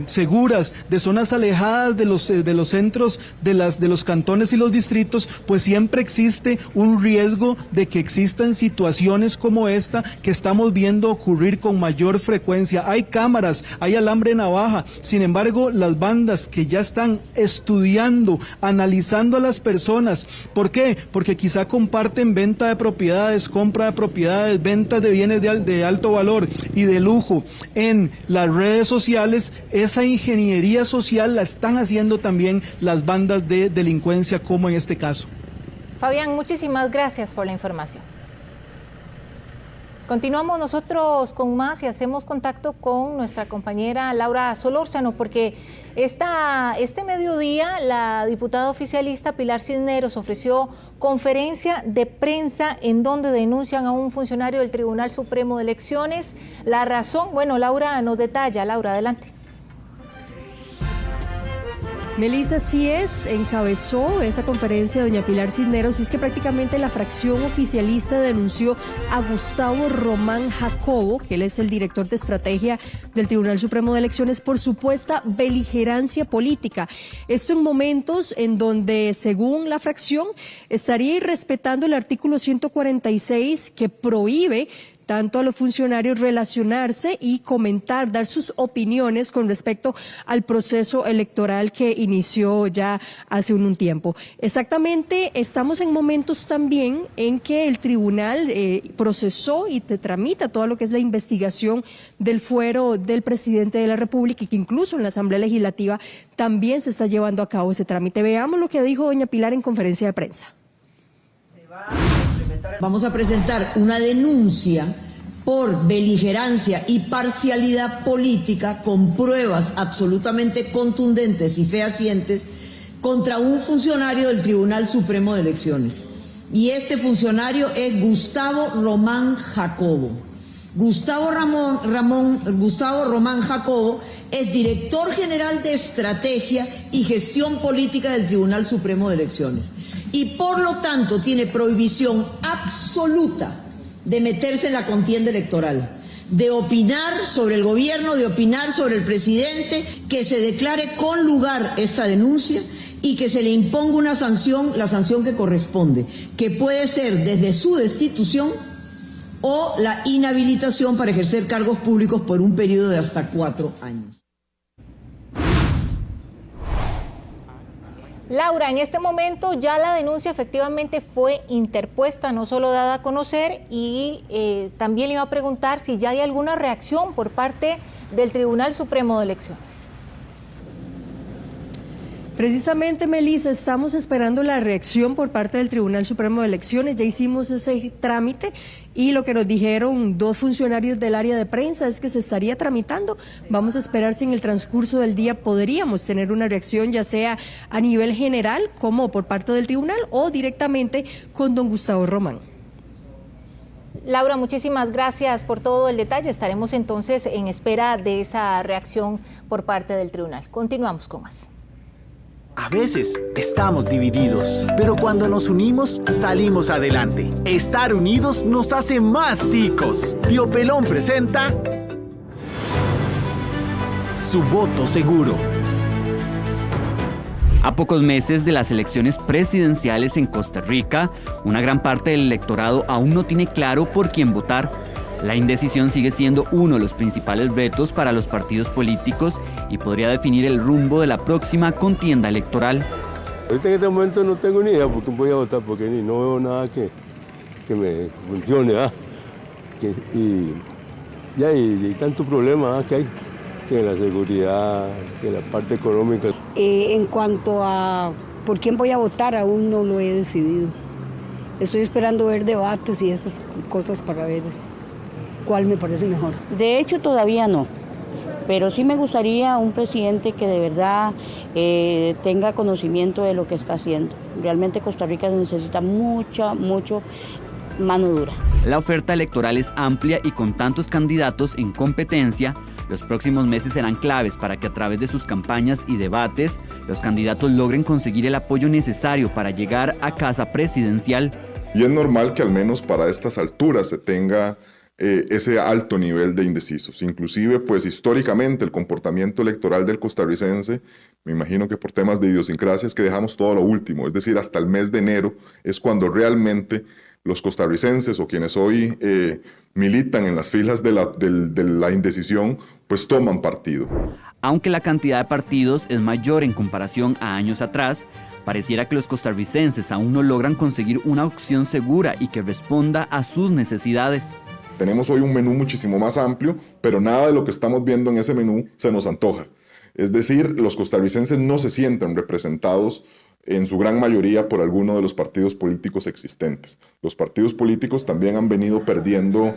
seguras, de zonas alejadas de los centros de los cantones y los distritos, pues siempre existe un riesgo de que existan situaciones como esta que estamos viendo ocurrir con mayor frecuencia. Hay cámaras, hay alambre navaja. Sin embargo, las bandas que ya están estudiando, analizando a las personas, ¿por qué? Porque quizá comparten venta de propiedades, compra de propiedades, ventas de bienes de alto valor y de lujo en las redes sociales. Esa ingeniería social la están haciendo también las bandas de delincuencia, como en este caso. Fabián, muchísimas gracias por la información. Continuamos nosotros con más y hacemos contacto con nuestra compañera Laura Solórzano, porque este mediodía la diputada oficialista Pilar Cisneros ofreció conferencia de prensa en donde denuncian a un funcionario del Tribunal Supremo de Elecciones. La razón, bueno, Laura nos detalla. Laura, adelante. Melissa, encabezó esa conferencia doña Pilar Cisneros, y es que prácticamente la fracción oficialista denunció a Gustavo Román Jacobo, que él es el director de estrategia del Tribunal Supremo de Elecciones, por supuesta beligerancia política. Esto en momentos en donde, según la fracción, estaría irrespetando el artículo 146 que prohíbe tanto a los funcionarios relacionarse y comentar, dar sus opiniones con respecto al proceso electoral que inició ya hace un tiempo. Exactamente, estamos en momentos también en que el tribunal procesó y tramita todo lo que es la investigación del fuero del presidente de la República, y que incluso en la Asamblea Legislativa también se está llevando a cabo ese trámite. Veamos lo que dijo doña Pilar en conferencia de prensa. Vamos a presentar una denuncia por beligerancia y parcialidad política con pruebas absolutamente contundentes y fehacientes contra un funcionario del Tribunal Supremo de Elecciones. Y este funcionario es Gustavo Román Jacobo. Gustavo Román Jacobo es director general de Estrategia y Gestión Política del Tribunal Supremo de Elecciones. Y por lo tanto tiene prohibición absoluta de meterse en la contienda electoral, de opinar sobre el gobierno, de opinar sobre el presidente, que se declare con lugar esta denuncia y que se le imponga una sanción, la sanción que corresponde, que puede ser desde su destitución o la inhabilitación para ejercer cargos públicos por un periodo de hasta 4 años. Laura, en este momento ya la denuncia efectivamente fue interpuesta, no solo dada a conocer, y también le iba a preguntar si ya hay alguna reacción por parte del Tribunal Supremo de Elecciones. Precisamente, Melissa, estamos esperando la reacción por parte del Tribunal Supremo de Elecciones. Ya hicimos ese trámite y lo que nos dijeron 2 funcionarios del área de prensa es que se estaría tramitando. Vamos a esperar si en el transcurso del día podríamos tener una reacción, ya sea a nivel general como por parte del tribunal o directamente con don Gustavo Román. Laura, muchísimas gracias por todo el detalle. Estaremos entonces en espera de esa reacción por parte del tribunal. Continuamos con más. A veces estamos divididos, pero cuando nos unimos, salimos adelante. Estar unidos nos hace más ticos. Tío Pelón presenta Su Voto Seguro. A pocos meses de las elecciones presidenciales en Costa Rica, una gran parte del electorado aún no tiene claro por quién votar. La indecisión sigue siendo uno de los principales retos para los partidos políticos y podría definir el rumbo de la próxima contienda electoral. Ahorita en este momento no tengo ni idea por quién voy a votar, porque ni no veo nada que me funcione. Y tanto problema que hay, que la seguridad, que la parte económica. En cuanto a por quién voy a votar, aún no lo he decidido. Estoy esperando ver debates y esas cosas para ver cuál me parece mejor. De hecho, todavía no, pero sí me gustaría un presidente que de verdad tenga conocimiento de lo que está haciendo. Realmente Costa Rica necesita mucho mano dura. La oferta electoral es amplia y con tantos candidatos en competencia, los próximos meses serán claves para que a través de sus campañas y debates, los candidatos logren conseguir el apoyo necesario para llegar a casa presidencial. Y es normal que al menos para estas alturas se tenga ese alto nivel de indecisos. Inclusive, pues históricamente el comportamiento electoral del costarricense, me imagino que por temas de idiosincrasia es que dejamos todo lo último, es decir, hasta el mes de enero es cuando realmente los costarricenses o quienes hoy militan en las filas de la indecisión, pues toman partido. Aunque la cantidad de partidos es mayor en comparación a años atrás, pareciera que los costarricenses aún no logran conseguir una opción segura y que responda a sus necesidades. Tenemos hoy un menú muchísimo más amplio, pero nada de lo que estamos viendo en ese menú se nos antoja. Es decir, los costarricenses no se sienten representados en su gran mayoría por alguno de los partidos políticos existentes. Los partidos políticos también han venido perdiendo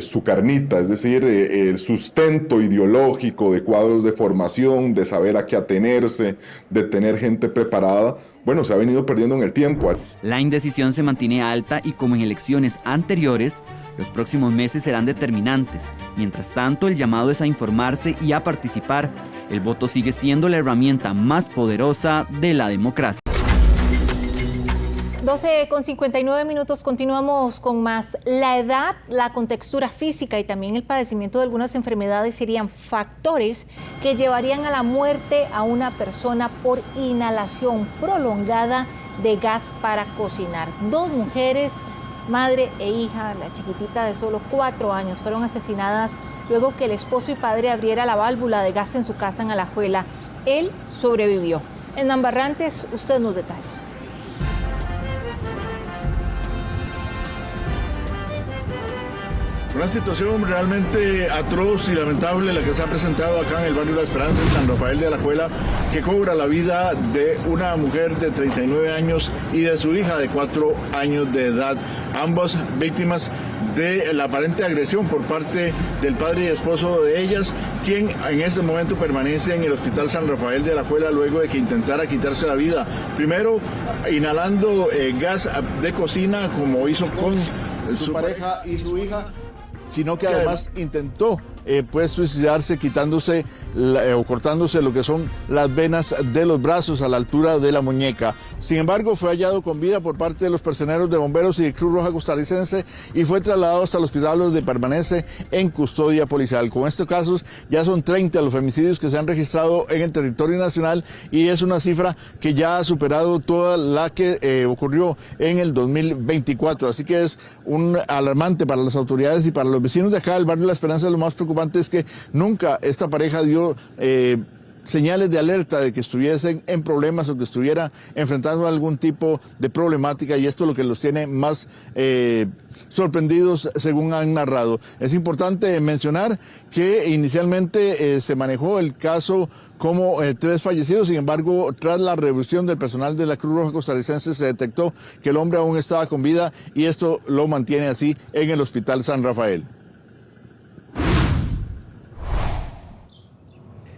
su carnita, es decir, el sustento ideológico de cuadros de formación, de saber a qué atenerse, de tener gente preparada. Bueno, se ha venido perdiendo en el tiempo. La indecisión se mantiene alta y como en elecciones anteriores, los próximos meses serán determinantes. Mientras tanto, el llamado es a informarse y a participar. El voto sigue siendo la herramienta más poderosa de la democracia. 12:59, continuamos con más. La edad, la contextura física y también el padecimiento de algunas enfermedades serían factores que llevarían a la muerte a una persona por inhalación prolongada de gas para cocinar. 2 mujeres, madre e hija, la chiquitita de solo 4 años, fueron asesinadas luego que el esposo y padre abriera la válvula de gas en su casa en Alajuela. Él sobrevivió. En Nambarrantes, usted nos detalla. Una situación realmente atroz y lamentable la que se ha presentado acá en el barrio La Esperanza, en San Rafael de Alajuela, que cobra la vida de una mujer de 39 años y de su hija de 4 años de edad, ambas víctimas de la aparente agresión por parte del padre y esposo de ellas, quien en este momento permanece en el Hospital San Rafael de Alajuela luego de que intentara quitarse la vida. Primero inhalando gas de cocina, como hizo con su pareja y su hija, sino que además intentó suicidarse quitándose o cortándose lo que son las venas de los brazos a la altura de la muñeca. Sin embargo, fue hallado con vida por parte de los personeros de bomberos y de Cruz Roja Costarricense y fue trasladado hasta el hospital donde permanece en custodia policial. Con estos casos ya son 30 los femicidios que se han registrado en el territorio nacional y es una cifra que ya ha superado toda la que ocurrió en el 2024. Así que es un alarmante para las autoridades y para los vecinos de acá del barrio La Esperanza. Lo más preocupante es que nunca esta pareja dio señales de alerta de que estuviesen en problemas o que estuviera enfrentando algún tipo de problemática, y esto es lo que los tiene más sorprendidos según han narrado. Es importante mencionar que inicialmente se manejó el caso como 3 fallecidos, sin embargo, tras la revisión del personal de la Cruz Roja Costarricense se detectó que el hombre aún estaba con vida y esto lo mantiene así en el Hospital San Rafael.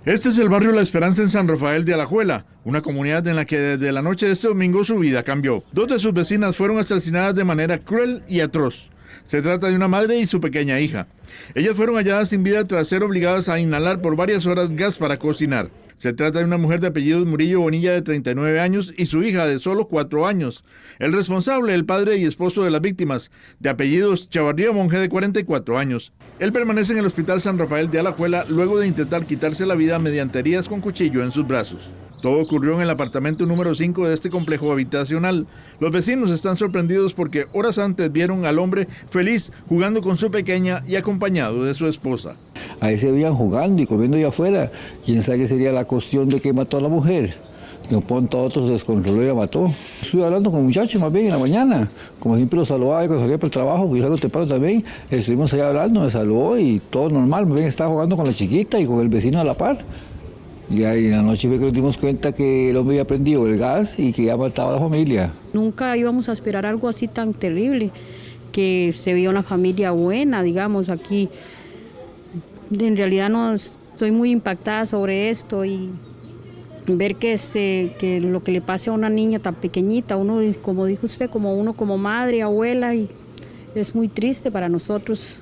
Este es el barrio La Esperanza en San Rafael de Alajuela, una comunidad en la que desde la noche de este domingo su vida cambió. 2 de sus vecinas fueron asesinadas de manera cruel y atroz. Se trata de una madre y su pequeña hija. Ellas fueron halladas sin vida tras ser obligadas a inhalar por varias horas gas para cocinar. Se trata de una mujer de apellidos Murillo Bonilla de 39 años y su hija de solo 4 años. El responsable, el padre y esposo de las víctimas, de apellidos Chavarría Monje de 44 años. Él permanece en el Hospital San Rafael de Alajuela luego de intentar quitarse la vida mediante heridas con cuchillo en sus brazos. Todo ocurrió en el apartamento número 5 de este complejo habitacional. Los vecinos están sorprendidos porque horas antes vieron al hombre feliz jugando con su pequeña y acompañado de su esposa. Ahí se veían jugando y comiendo allá afuera. ¿Quién sabe qué sería la cuestión de que mató a la mujer? De un punto a otro se descontroló y la mató. Estuve hablando con muchachos más bien en la mañana, como siempre lo saludaba cuando salía para el trabajo, porque yo salgo temprano también, estuvimos ahí hablando, me saludó y todo normal, más bien estaba jugando con la chiquita y con el vecino a la par. Y ahí en la noche fue que nos dimos cuenta que el hombre había prendido el gas y que ya mataba a la familia. Nunca íbamos a esperar algo así tan terrible, que se vio una familia buena, digamos, aquí. En realidad no estoy muy impactada sobre esto y ver que lo que le pase a una niña tan pequeñita, uno, como dijo usted, como uno como madre, abuela, y es muy triste para nosotros.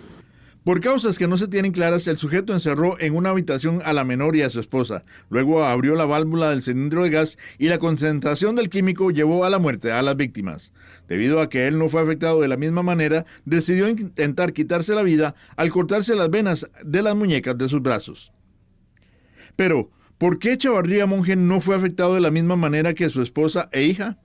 Por causas que no se tienen claras, el sujeto encerró en una habitación a la menor y a su esposa. Luego abrió la válvula del cilindro de gas y la concentración del químico llevó a la muerte a las víctimas. Debido a que él no fue afectado de la misma manera, decidió intentar quitarse la vida al cortarse las venas de las muñecas de sus brazos. Pero, ¿por qué Chavarría Monge no fue afectado de la misma manera que su esposa e hija?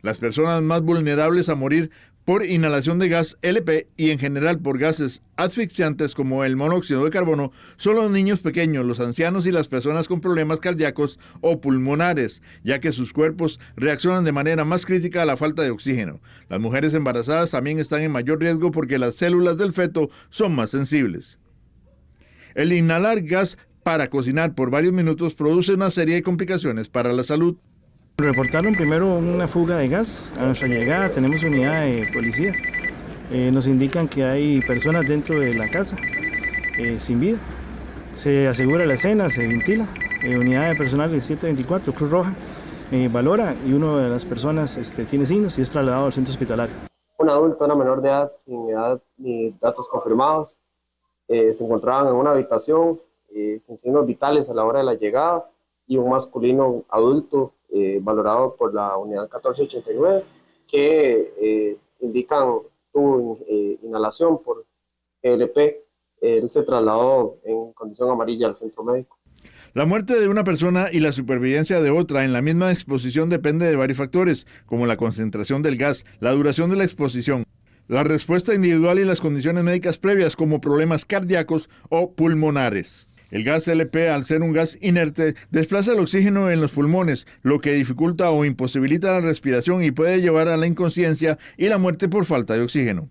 Las personas más vulnerables a morir por inhalación de gas LP y en general por gases asfixiantes como el monóxido de carbono son los niños pequeños, los ancianos y las personas con problemas cardíacos o pulmonares, ya que sus cuerpos reaccionan de manera más crítica a la falta de oxígeno. Las mujeres embarazadas también están en mayor riesgo porque las células del feto son más sensibles. El inhalar gas para cocinar por varios minutos produce una serie de complicaciones para la salud. Reportaron primero una fuga de gas. A nuestra llegada tenemos unidad de policía. Nos indican que hay personas dentro de la casa sin vida. Se asegura la escena, se ventila. Unidad de personal de 724, Cruz Roja, valora y una de las personas tiene signos y es trasladado al centro hospitalario. Un adulto, una menor de edad, sin edad ni datos confirmados, se encontraban en una habitación sin signos vitales a la hora de la llegada y un masculino adulto valorado por la unidad 1489 que indican tuvo inhalación por GLP. Él se trasladó en condición amarilla al centro médico. La muerte de una persona y la supervivencia de otra en la misma exposición depende de varios factores, como la concentración del gas, la duración de la exposición, la respuesta individual y las condiciones médicas previas como problemas cardíacos o pulmonares. El gas LP, al ser un gas inerte, desplaza el oxígeno en los pulmones, lo que dificulta o imposibilita la respiración y puede llevar a la inconsciencia y la muerte por falta de oxígeno.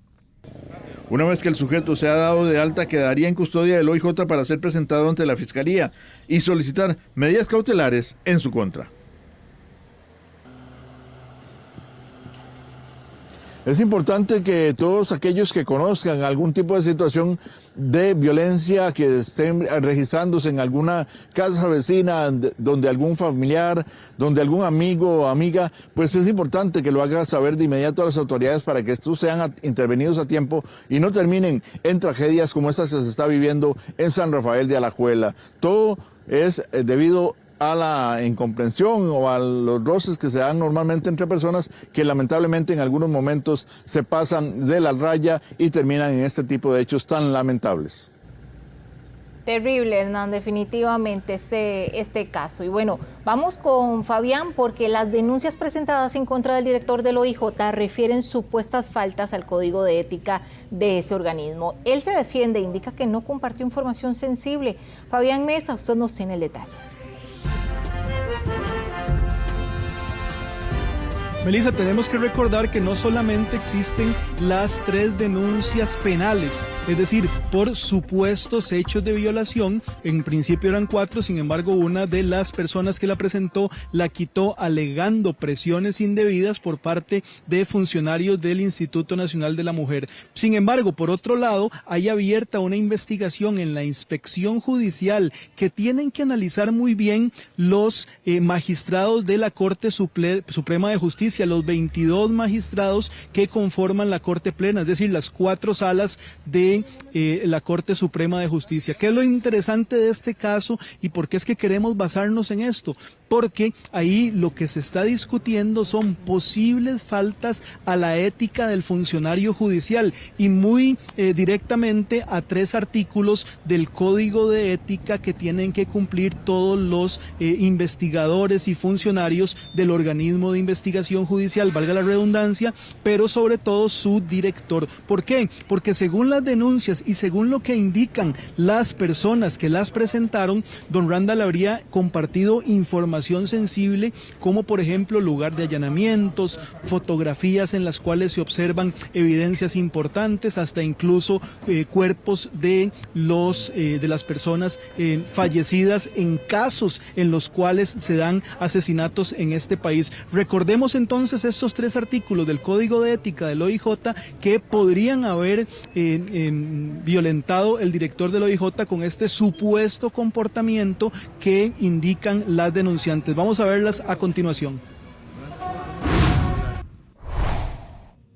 Una vez que el sujeto sea dado de alta, quedaría en custodia del OIJ para ser presentado ante la Fiscalía y solicitar medidas cautelares en su contra. Es importante que todos aquellos que conozcan algún tipo de situación de violencia que estén registrándose en alguna casa vecina, donde algún familiar, donde algún amigo o amiga, pues es importante que lo haga saber de inmediato a las autoridades para que estos sean intervenidos a tiempo y no terminen en tragedias como estas que se está viviendo en San Rafael de Alajuela. Todo es debido a la incomprensión o a los roces que se dan normalmente entre personas que lamentablemente en algunos momentos se pasan de la raya y terminan en este tipo de hechos tan lamentables. Terrible, Hernán, definitivamente este caso. Y bueno, vamos con Fabián porque las denuncias presentadas en contra del director del OIJ refieren supuestas faltas al código de ética de ese organismo. Él se defiende, indica que no compartió información sensible. Fabián Mesa, usted nos tiene el detalle. Melissa, tenemos que recordar que no solamente existen las 3 denuncias penales, es decir, por supuestos hechos de violación, en principio eran 4, sin embargo una de las personas que la presentó la quitó alegando presiones indebidas por parte de funcionarios del Instituto Nacional de la Mujer. Sin embargo, por otro lado, hay abierta una investigación en la inspección judicial que tienen que analizar muy bien los magistrados de la Corte Suprema de Justicia, los 22 magistrados que conforman la Corte Plena, es decir, las 4 salas de la Corte Suprema de Justicia. ¿Qué es lo interesante de este caso y por qué es que queremos basarnos en esto? Porque ahí lo que se está discutiendo son posibles faltas a la ética del funcionario judicial y muy directamente a 3 artículos del Código de Ética que tienen que cumplir todos los investigadores y funcionarios del organismo de investigación Investigación Judicial, valga la redundancia, pero sobre todo su director. ¿Por qué? Porque según las denuncias y según lo que indican las personas que las presentaron, don Randall habría compartido información sensible, como por ejemplo lugar de allanamientos, fotografías en las cuales se observan evidencias importantes, hasta incluso cuerpos de las personas fallecidas en casos en los cuales se dan asesinatos en este país. Recordemos entonces estos 3 artículos del Código de Ética del OIJ que podrían haber violentado el director del OIJ con este supuesto comportamiento que indican las denunciantes. Vamos a verlas a continuación.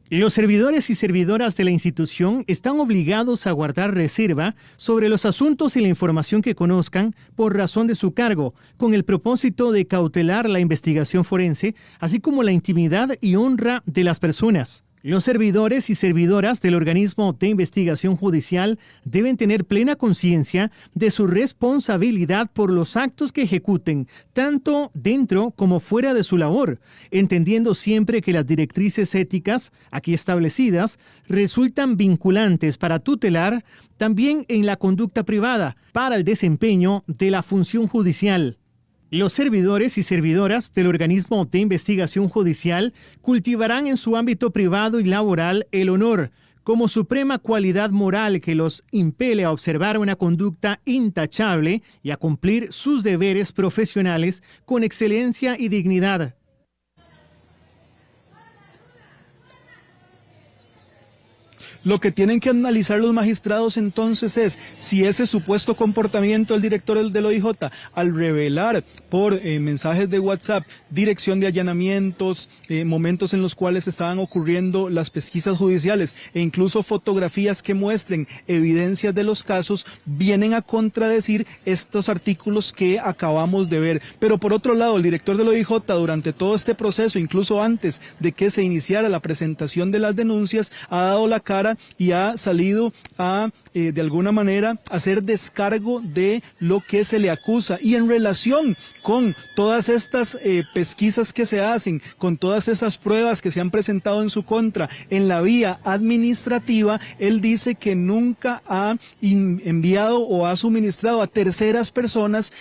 Los servidores y servidoras de la institución están obligados a guardar reserva sobre los asuntos y la información que conozcan por razón de su cargo, con el propósito de cautelar la investigación forense, así como la intimidad y honra de las personas. Los servidores y servidoras del organismo de investigación judicial deben tener plena conciencia de su responsabilidad por los actos que ejecuten, tanto dentro como fuera de su labor, entendiendo siempre que las directrices éticas aquí establecidas resultan vinculantes para tutelar también en la conducta privada para el desempeño de la función judicial. Los servidores y servidoras del organismo de investigación judicial cultivarán en su ámbito privado y laboral el honor como suprema cualidad moral que los impele a observar una conducta intachable y a cumplir sus deberes profesionales con excelencia y dignidad. Lo que tienen que analizar los magistrados entonces es si ese supuesto comportamiento del director del OIJ al revelar por mensajes de WhatsApp dirección de allanamientos, momentos en los cuales estaban ocurriendo las pesquisas judiciales e incluso fotografías que muestren evidencias de los casos, vienen a contradecir estos artículos que acabamos de ver. Pero por otro lado, el director del OIJ durante todo este proceso, incluso antes de que se iniciara la presentación de las denuncias, ha dado la cara y ha salido a, de alguna manera, hacer descargo de lo que se le acusa. Y en relación con todas estas pesquisas que se hacen, con todas esas pruebas que se han presentado en su contra en la vía administrativa, él dice que nunca ha enviado o ha suministrado a terceras personas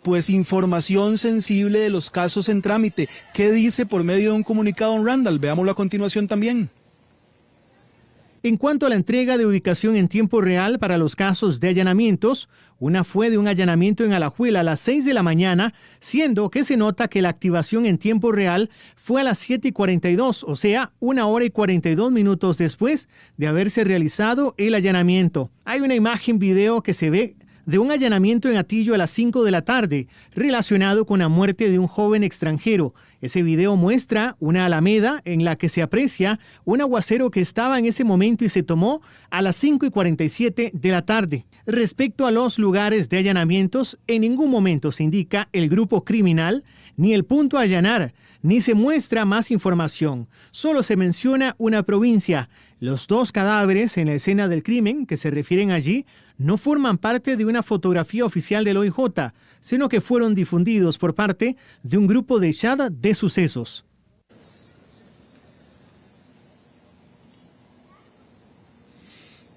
pues información sensible de los casos en trámite. ¿Qué dice por medio de un comunicado don Randall? Veámoslo a continuación también. En cuanto a la entrega de ubicación en tiempo real para los casos de allanamientos, una fue de un allanamiento en Alajuela a las 6 de la mañana, siendo que se nota que la activación en tiempo real fue a las 7:42, o sea, 1 hora y 42 minutos después de haberse realizado el allanamiento. Hay una imagen video que se ve de un allanamiento en Atillo a las 5 de la tarde, relacionado con la muerte de un joven extranjero. Ese video muestra una alameda en la que se aprecia un aguacero que estaba en ese momento y se tomó a las 5:47 de la tarde. Respecto a los lugares de allanamientos, en ningún momento se indica el grupo criminal, ni el punto a allanar, ni se muestra más información. Solo se menciona una provincia. Los 2 cadáveres en la escena del crimen que se refieren allí no forman parte de una fotografía oficial del OIJ, sino que fueron difundidos por parte de un grupo de chat de sucesos.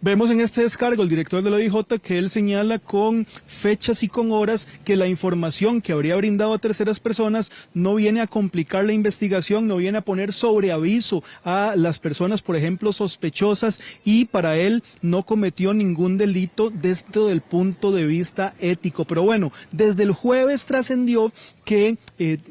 Vemos en este descargo el director del OIJ que él señala con fechas y con horas que la información que habría brindado a terceras personas no viene a complicar la investigación, no viene a poner sobre aviso a las personas, por ejemplo, sospechosas, y para él no cometió ningún delito desde el punto de vista ético. Pero bueno, desde el jueves trascendió que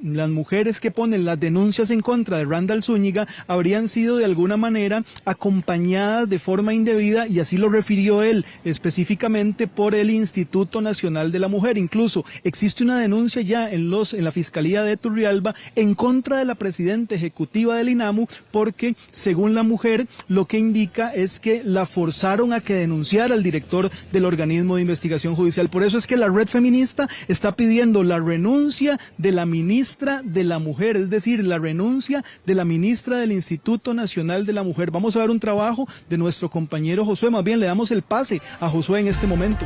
las mujeres que ponen las denuncias en contra de Randall Zúñiga habrían sido de alguna manera acompañadas de forma indebida, y así lo refirió él específicamente por el Instituto Nacional de la Mujer. Incluso existe una denuncia ya en la Fiscalía de Turrialba en contra de la presidenta ejecutiva del INAMU, porque según la mujer lo que indica es que la forzaron a que denunciara al director del organismo de investigación judicial. Por eso es que la red feminista está pidiendo la renuncia de la ministra de la Mujer, es decir, la renuncia de la ministra del Instituto Nacional de la Mujer. Vamos a ver un trabajo de nuestro compañero Josué. Más bien le damos el pase a Josué en este momento.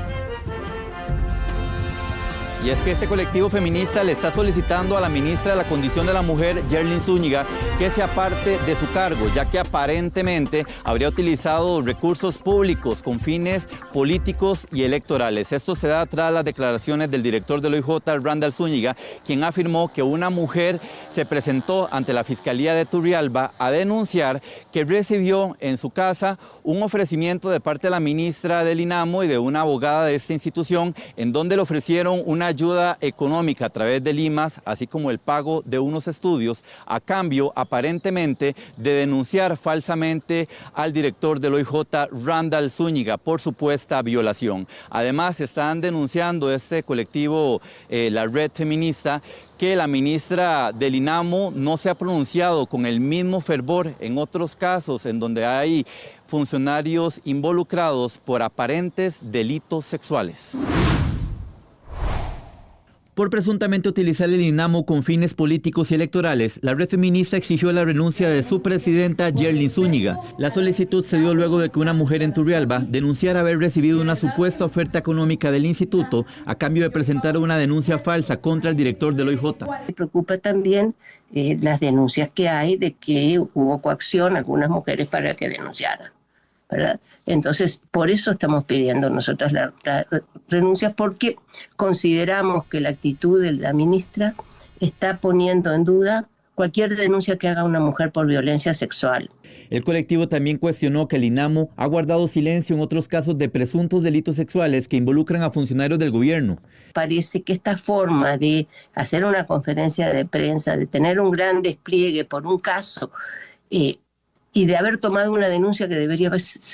Y es que este colectivo feminista le está solicitando a la ministra de la Condición de la Mujer, Yerlin Zúñiga, que se aparte de su cargo, ya que aparentemente habría utilizado recursos públicos con fines políticos y electorales. Esto se da tras las declaraciones del director del OIJ, Randall Zúñiga, quien afirmó que una mujer se presentó ante la Fiscalía de Turrialba a denunciar que recibió en su casa un ofrecimiento de parte de la ministra del INAMO y de una abogada de esta institución, en donde le ofrecieron una ayuda económica a través de limas, así como el pago de unos estudios, a cambio aparentemente de denunciar falsamente al director del OIJ, Randall Zúñiga, por supuesta violación. Además, están denunciando este colectivo, la Red Feminista, que la ministra del INAMO no se ha pronunciado con el mismo fervor en otros casos en donde hay funcionarios involucrados por aparentes delitos sexuales. Por presuntamente utilizar el INAMO con fines políticos y electorales, la Red Feminista exigió la renuncia de su presidenta, Yerlin Zúñiga. La solicitud se dio luego de que una mujer en Turrialba denunciara haber recibido una supuesta oferta económica del instituto a cambio de presentar una denuncia falsa contra el director del OIJ. Me preocupa también las denuncias que hay de que hubo coacción a algunas mujeres para que denunciaran, ¿verdad? Entonces, por eso estamos pidiendo nosotros la renuncia, porque consideramos que la actitud de la ministra está poniendo en duda cualquier denuncia que haga una mujer por violencia sexual. El colectivo también cuestionó que el INAMO ha guardado silencio en otros casos de presuntos delitos sexuales que involucran a funcionarios del gobierno. Parece que esta forma de hacer una conferencia de prensa, de tener un gran despliegue por un caso, y de haber tomado una denuncia que debería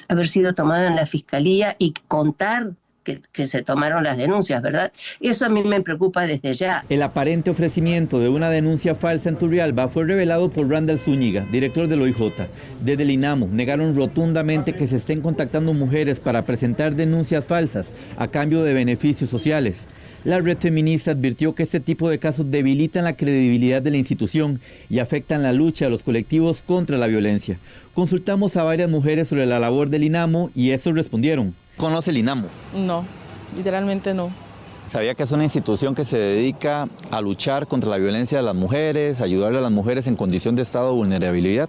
haber sido tomada en la fiscalía y contar que se tomaron las denuncias, ¿verdad? Eso a mí me preocupa desde ya. El aparente ofrecimiento de una denuncia falsa en Turrialba fue revelado por Randall Zúñiga, director del OIJ. Desde el INAMO negaron rotundamente que se estén contactando mujeres para presentar denuncias falsas a cambio de beneficios sociales. La Red Feminista advirtió que este tipo de casos debilitan la credibilidad de la institución y afectan la lucha de los colectivos contra la violencia. Consultamos a varias mujeres sobre la labor del INAMO y estos respondieron. ¿Conoce el INAMO? No, literalmente no. ¿Sabía que es una institución que se dedica a luchar contra la violencia de las mujeres, ayudarle a las mujeres en condición de estado de vulnerabilidad?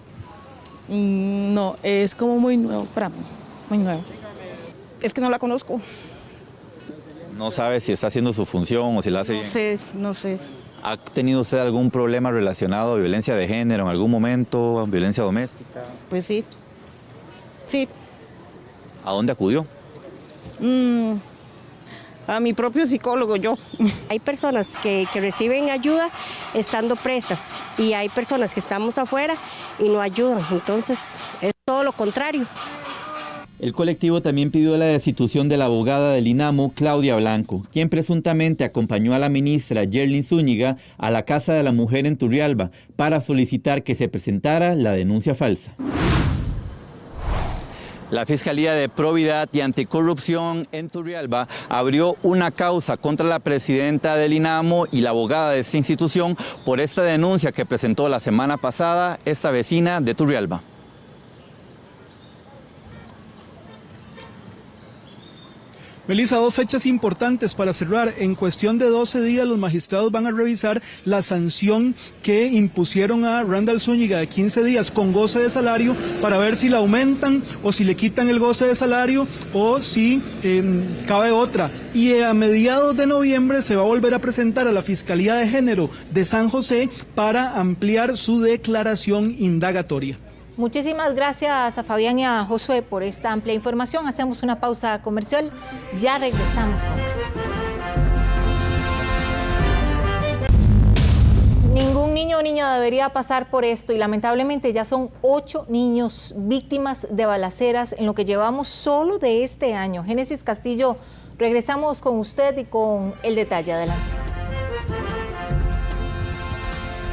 No, es como muy nuevo para mí, muy nuevo. Es que no la conozco. ¿No sabe si está haciendo su función o si la hace bien? No sé. ¿Ha tenido usted algún problema relacionado a violencia de género en algún momento, violencia doméstica? Pues sí. Sí. ¿A dónde acudió? A mi propio psicólogo, yo. Hay personas que reciben ayuda estando presas y hay personas que estamos afuera y no ayudan. Entonces, es todo lo contrario. El colectivo también pidió la destitución de la abogada del INAMO, Claudia Blanco, quien presuntamente acompañó a la ministra Yerlin Zúñiga a la Casa de la Mujer en Turrialba para solicitar que se presentara la denuncia falsa. La Fiscalía de Probidad y Anticorrupción en Turrialba abrió una causa contra la presidenta del INAMO y la abogada de esta institución por esta denuncia que presentó la semana pasada esta vecina de Turrialba. Melissa, dos fechas importantes para cerrar. En cuestión de 12 días los magistrados van a revisar la sanción que impusieron a Randall Zúñiga de 15 días con goce de salario para ver si la aumentan o si le quitan el goce de salario o si cabe otra. Y a mediados de noviembre se va a volver a presentar a la Fiscalía de Género de San José para ampliar su declaración indagatoria. Muchísimas gracias a Fabián y a Josué por esta amplia información. Hacemos una pausa comercial. Ya regresamos con más. Ningún niño o niña debería pasar por esto y lamentablemente ya son 8 niños víctimas de balaceras en lo que llevamos solo de este año. Génesis Castillo, regresamos con usted y con el detalle. Adelante.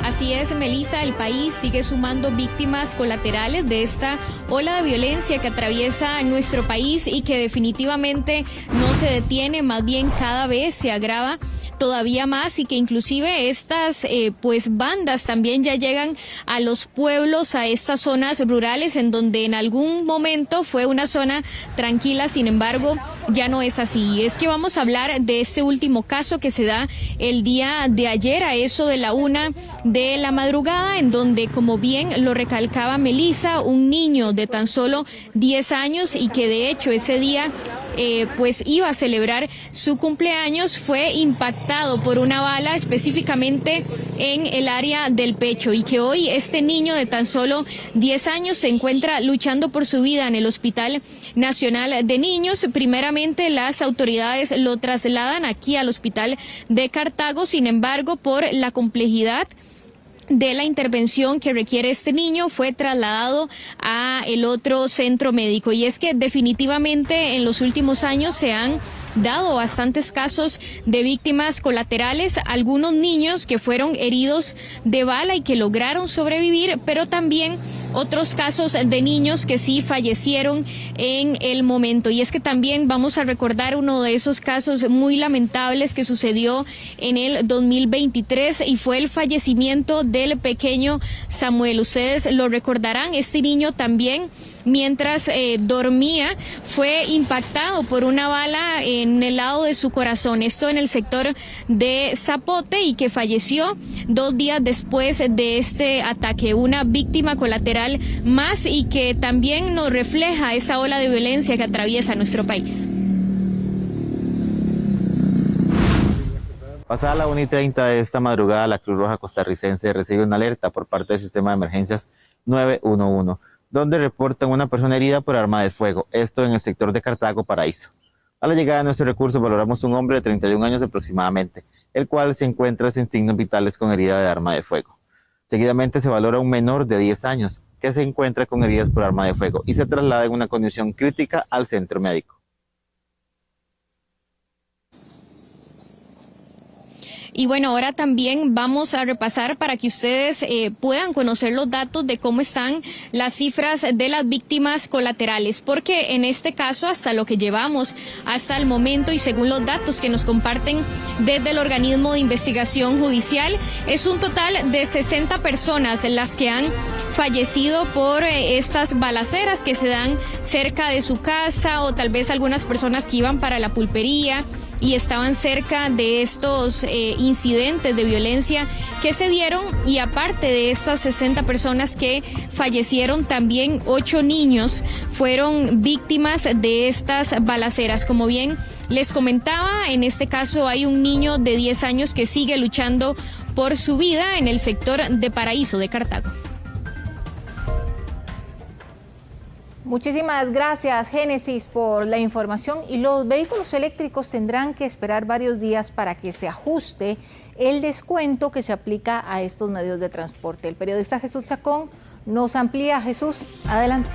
Así es, Melissa, el país sigue sumando víctimas colaterales de esta ola de violencia que atraviesa nuestro país y que definitivamente no se detiene, más bien cada vez se agrava todavía más, y que inclusive estas bandas también ya llegan a los pueblos, a estas zonas rurales en donde en algún momento fue una zona tranquila. Sin embargo, ya no es así. Es que vamos a hablar de este último caso que se da el día de ayer a eso de la 1 de la madrugada, en donde, como bien lo recalcaba Melissa, un niño de tan solo 10 años y que de hecho ese día iba a celebrar su cumpleaños, fue impactado por una bala específicamente en el área del pecho, y que hoy este niño de tan solo 10 años se encuentra luchando por su vida en el Hospital Nacional de Niños. Primeramente las autoridades lo trasladan aquí al Hospital de Cartago, sin embargo, por la complejidad de la intervención que requiere este niño, fue trasladado a el otro centro médico. Y es que definitivamente en los últimos años se han dado bastantes casos de víctimas colaterales, algunos niños que fueron heridos de bala y que lograron sobrevivir, pero también otros casos de niños que sí fallecieron en el momento. Y es que también vamos a recordar uno de esos casos muy lamentables que sucedió en el 2023 y fue el fallecimiento del pequeño Samuel. Ustedes lo recordarán, este niño también, mientras dormía, fue impactado por una bala en el lado de su corazón, esto en el sector de Zapote, y que falleció 2 días después de este ataque. Una víctima colateral más, y que también nos refleja esa ola de violencia que atraviesa nuestro país. Pasada la 1:30 de esta madrugada, la Cruz Roja Costarricense recibe una alerta por parte del Sistema de Emergencias 911, donde reportan una persona herida por arma de fuego, esto en el sector de Cartago, Paraíso. A la llegada de nuestro recurso valoramos un hombre de 31 años aproximadamente, el cual se encuentra sin signos vitales con herida de arma de fuego. Seguidamente se valora un menor de 10 años que se encuentra con heridas por arma de fuego y se traslada en una condición crítica al centro médico. Y bueno, ahora también vamos a repasar para que ustedes puedan conocer los datos de cómo están las cifras de las víctimas colaterales, porque en este caso, hasta lo que llevamos hasta el momento y según los datos que nos comparten desde el organismo de investigación judicial, es un total de 60 personas las que han fallecido por estas balaceras que se dan cerca de su casa, o tal vez algunas personas que iban para la pulpería y estaban cerca de estos incidentes de violencia que se dieron. Y aparte de estas 60 personas que fallecieron, también 8 niños fueron víctimas de estas balaceras. Como bien les comentaba, en este caso hay un niño de 10 años que sigue luchando por su vida en el sector de Paraíso de Cartago. Muchísimas gracias, Génesis, por la información. Y los vehículos eléctricos tendrán que esperar varios días para que se ajuste el descuento que se aplica a estos medios de transporte. El periodista Jesús Chacón nos amplía. Jesús, adelante.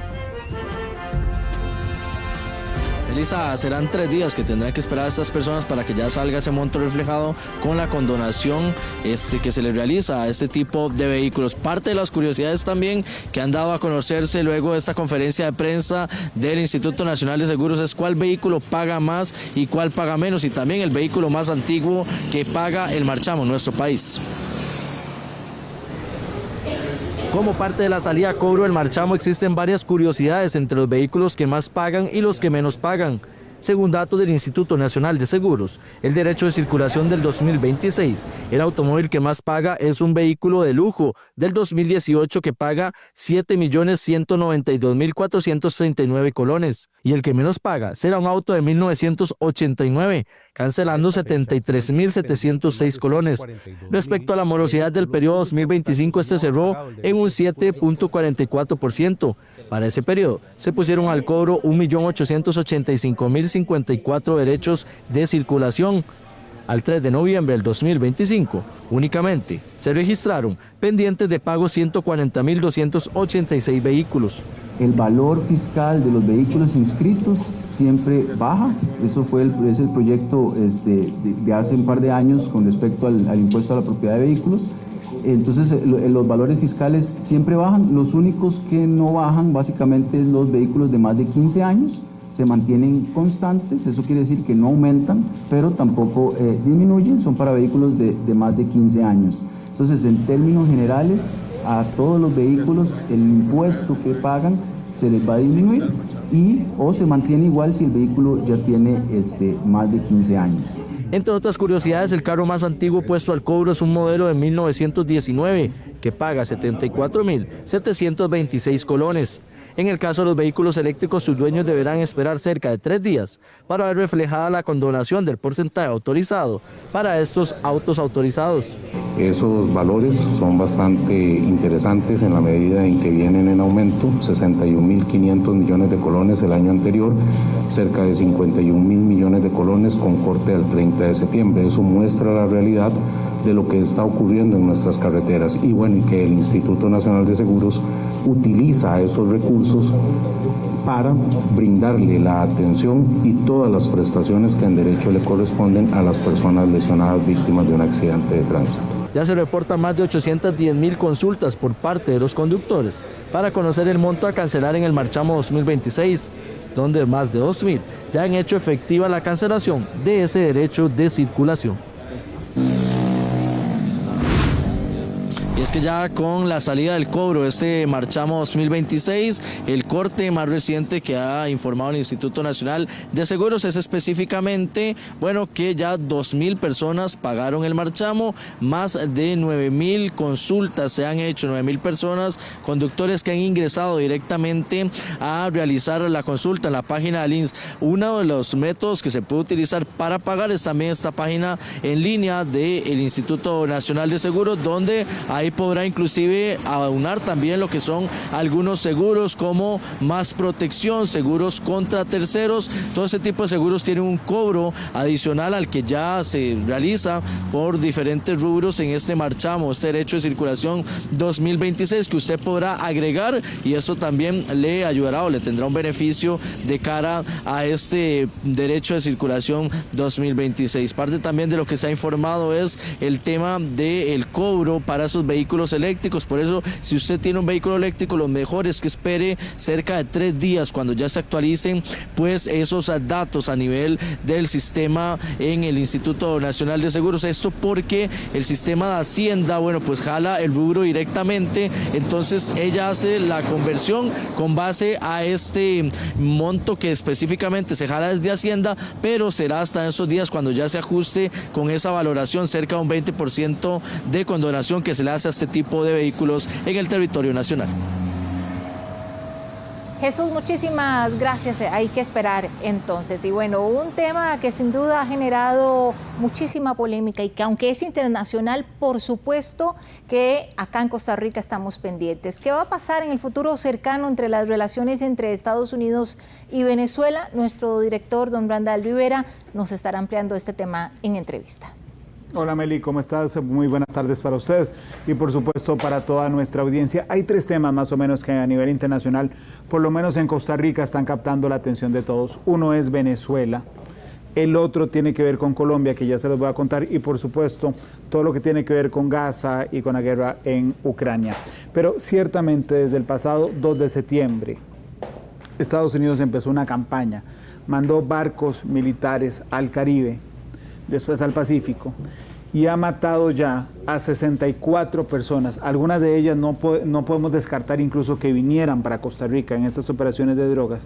Elisa, serán 3 días que tendrán que esperar a estas personas para que ya salga ese monto reflejado con la condonación que se les realiza a este tipo de vehículos. Parte de las curiosidades también que han dado a conocerse luego de esta conferencia de prensa del Instituto Nacional de Seguros es cuál vehículo paga más y cuál paga menos, y también el vehículo más antiguo que paga el marchamo en nuestro país. Como parte de la salida a cobro del marchamo existen varias curiosidades entre los vehículos que más pagan y los que menos pagan. Según datos del Instituto Nacional de Seguros, el derecho de circulación del 2026, el automóvil que más paga es un vehículo de lujo del 2018 que paga 7.192.439 colones, y el que menos paga será un auto de 1989, cancelando 73.706 colones. Respecto a la morosidad del periodo 2025, este cerró en un 7.44%. Para ese periodo se pusieron al cobro 1.885.054 derechos de circulación. Al 3 de noviembre del 2025, únicamente se registraron pendientes de pago 140.286 vehículos. El valor fiscal de los vehículos inscritos siempre baja. Eso es el proyecto de hace un par de años con respecto al impuesto a la propiedad de vehículos. Entonces los valores fiscales siempre bajan. Los únicos que no bajan básicamente es los vehículos de más de 15 años, se mantienen constantes, eso quiere decir que no aumentan, pero tampoco disminuyen, son para vehículos de más de 15 años. Entonces, en términos generales, a todos los vehículos el impuesto que pagan se les va a disminuir o se mantiene igual si el vehículo ya tiene más de 15 años. Entre otras curiosidades, el carro más antiguo puesto al cobro es un modelo de 1919 que paga 74.726 colones. En el caso de los vehículos eléctricos, sus dueños deberán esperar cerca de 3 días para ver reflejada la condonación del porcentaje autorizado para estos autos autorizados. Esos valores son bastante interesantes en la medida en que vienen en aumento, 61.500 millones de colones el año anterior, cerca de 51.000 millones de colones con corte al 30 de septiembre. Eso muestra la realidad de lo que está ocurriendo en nuestras carreteras y bueno, que el Instituto Nacional de Seguros utiliza esos recursos para brindarle la atención y todas las prestaciones que en derecho le corresponden a las personas lesionadas víctimas de un accidente de tránsito. Ya se reportan más de 810.000 consultas por parte de los conductores para conocer el monto a cancelar en el marchamo 2026, donde más de 2.000 ya han hecho efectiva la cancelación de ese derecho de circulación. Y es que ya con la salida del cobro de este marchamo 2026, el corte más reciente que ha informado el Instituto Nacional de Seguros es específicamente, bueno, que ya 2.000 personas pagaron el marchamo, más de 9.000 consultas se han hecho, 9.000 personas, conductores que han ingresado directamente a realizar la consulta en la página del INS. Uno de los métodos que se puede utilizar para pagar es también esta página en línea del Instituto Nacional de Seguros, donde hay podrá inclusive aunar también lo que son algunos seguros como Más Protección, seguros contra terceros. Todo ese tipo de seguros tienen un cobro adicional al que ya se realiza por diferentes rubros en este marchamo, este derecho de circulación 2026 que usted podrá agregar, y eso también le ayudará o le tendrá un beneficio de cara a este derecho de circulación 2026. Parte también de lo que se ha informado es el tema del cobro para esos vehículos eléctricos. Por eso, si usted tiene un vehículo eléctrico, lo mejor es que espere cerca de 3 días cuando ya se actualicen pues esos datos a nivel del sistema en el Instituto Nacional de Seguros. Esto porque el sistema de Hacienda, bueno, pues jala el rubro directamente, entonces ella hace la conversión con base a este monto que específicamente se jala desde Hacienda, pero será hasta esos días cuando ya se ajuste con esa valoración, cerca de un 20% de condonación que se le hace a este tipo de vehículos en el territorio nacional. Jesús, muchísimas gracias. Hay que esperar entonces. Y bueno, un tema que sin duda ha generado muchísima polémica y que aunque es internacional, por supuesto que acá en Costa Rica estamos pendientes. ¿Qué va a pasar en el futuro cercano entre las relaciones entre Estados Unidos y Venezuela? Nuestro director, don Randall Rivera, nos estará ampliando este tema en entrevista. Hola Meli, ¿cómo estás? Muy buenas tardes para usted y por supuesto para toda nuestra audiencia. Hay 3 temas más o menos que a nivel internacional, por lo menos en Costa Rica, están captando la atención de todos. Uno es Venezuela, el otro tiene que ver con Colombia, que ya se los voy a contar, y por supuesto todo lo que tiene que ver con Gaza y con la guerra en Ucrania. Pero ciertamente desde el pasado 2 de septiembre, Estados Unidos empezó una campaña, mandó barcos militares al Caribe, después al Pacífico, y ha matado ya a 64 personas. Algunas de ellas no podemos descartar incluso que vinieran para Costa Rica en estas operaciones de drogas.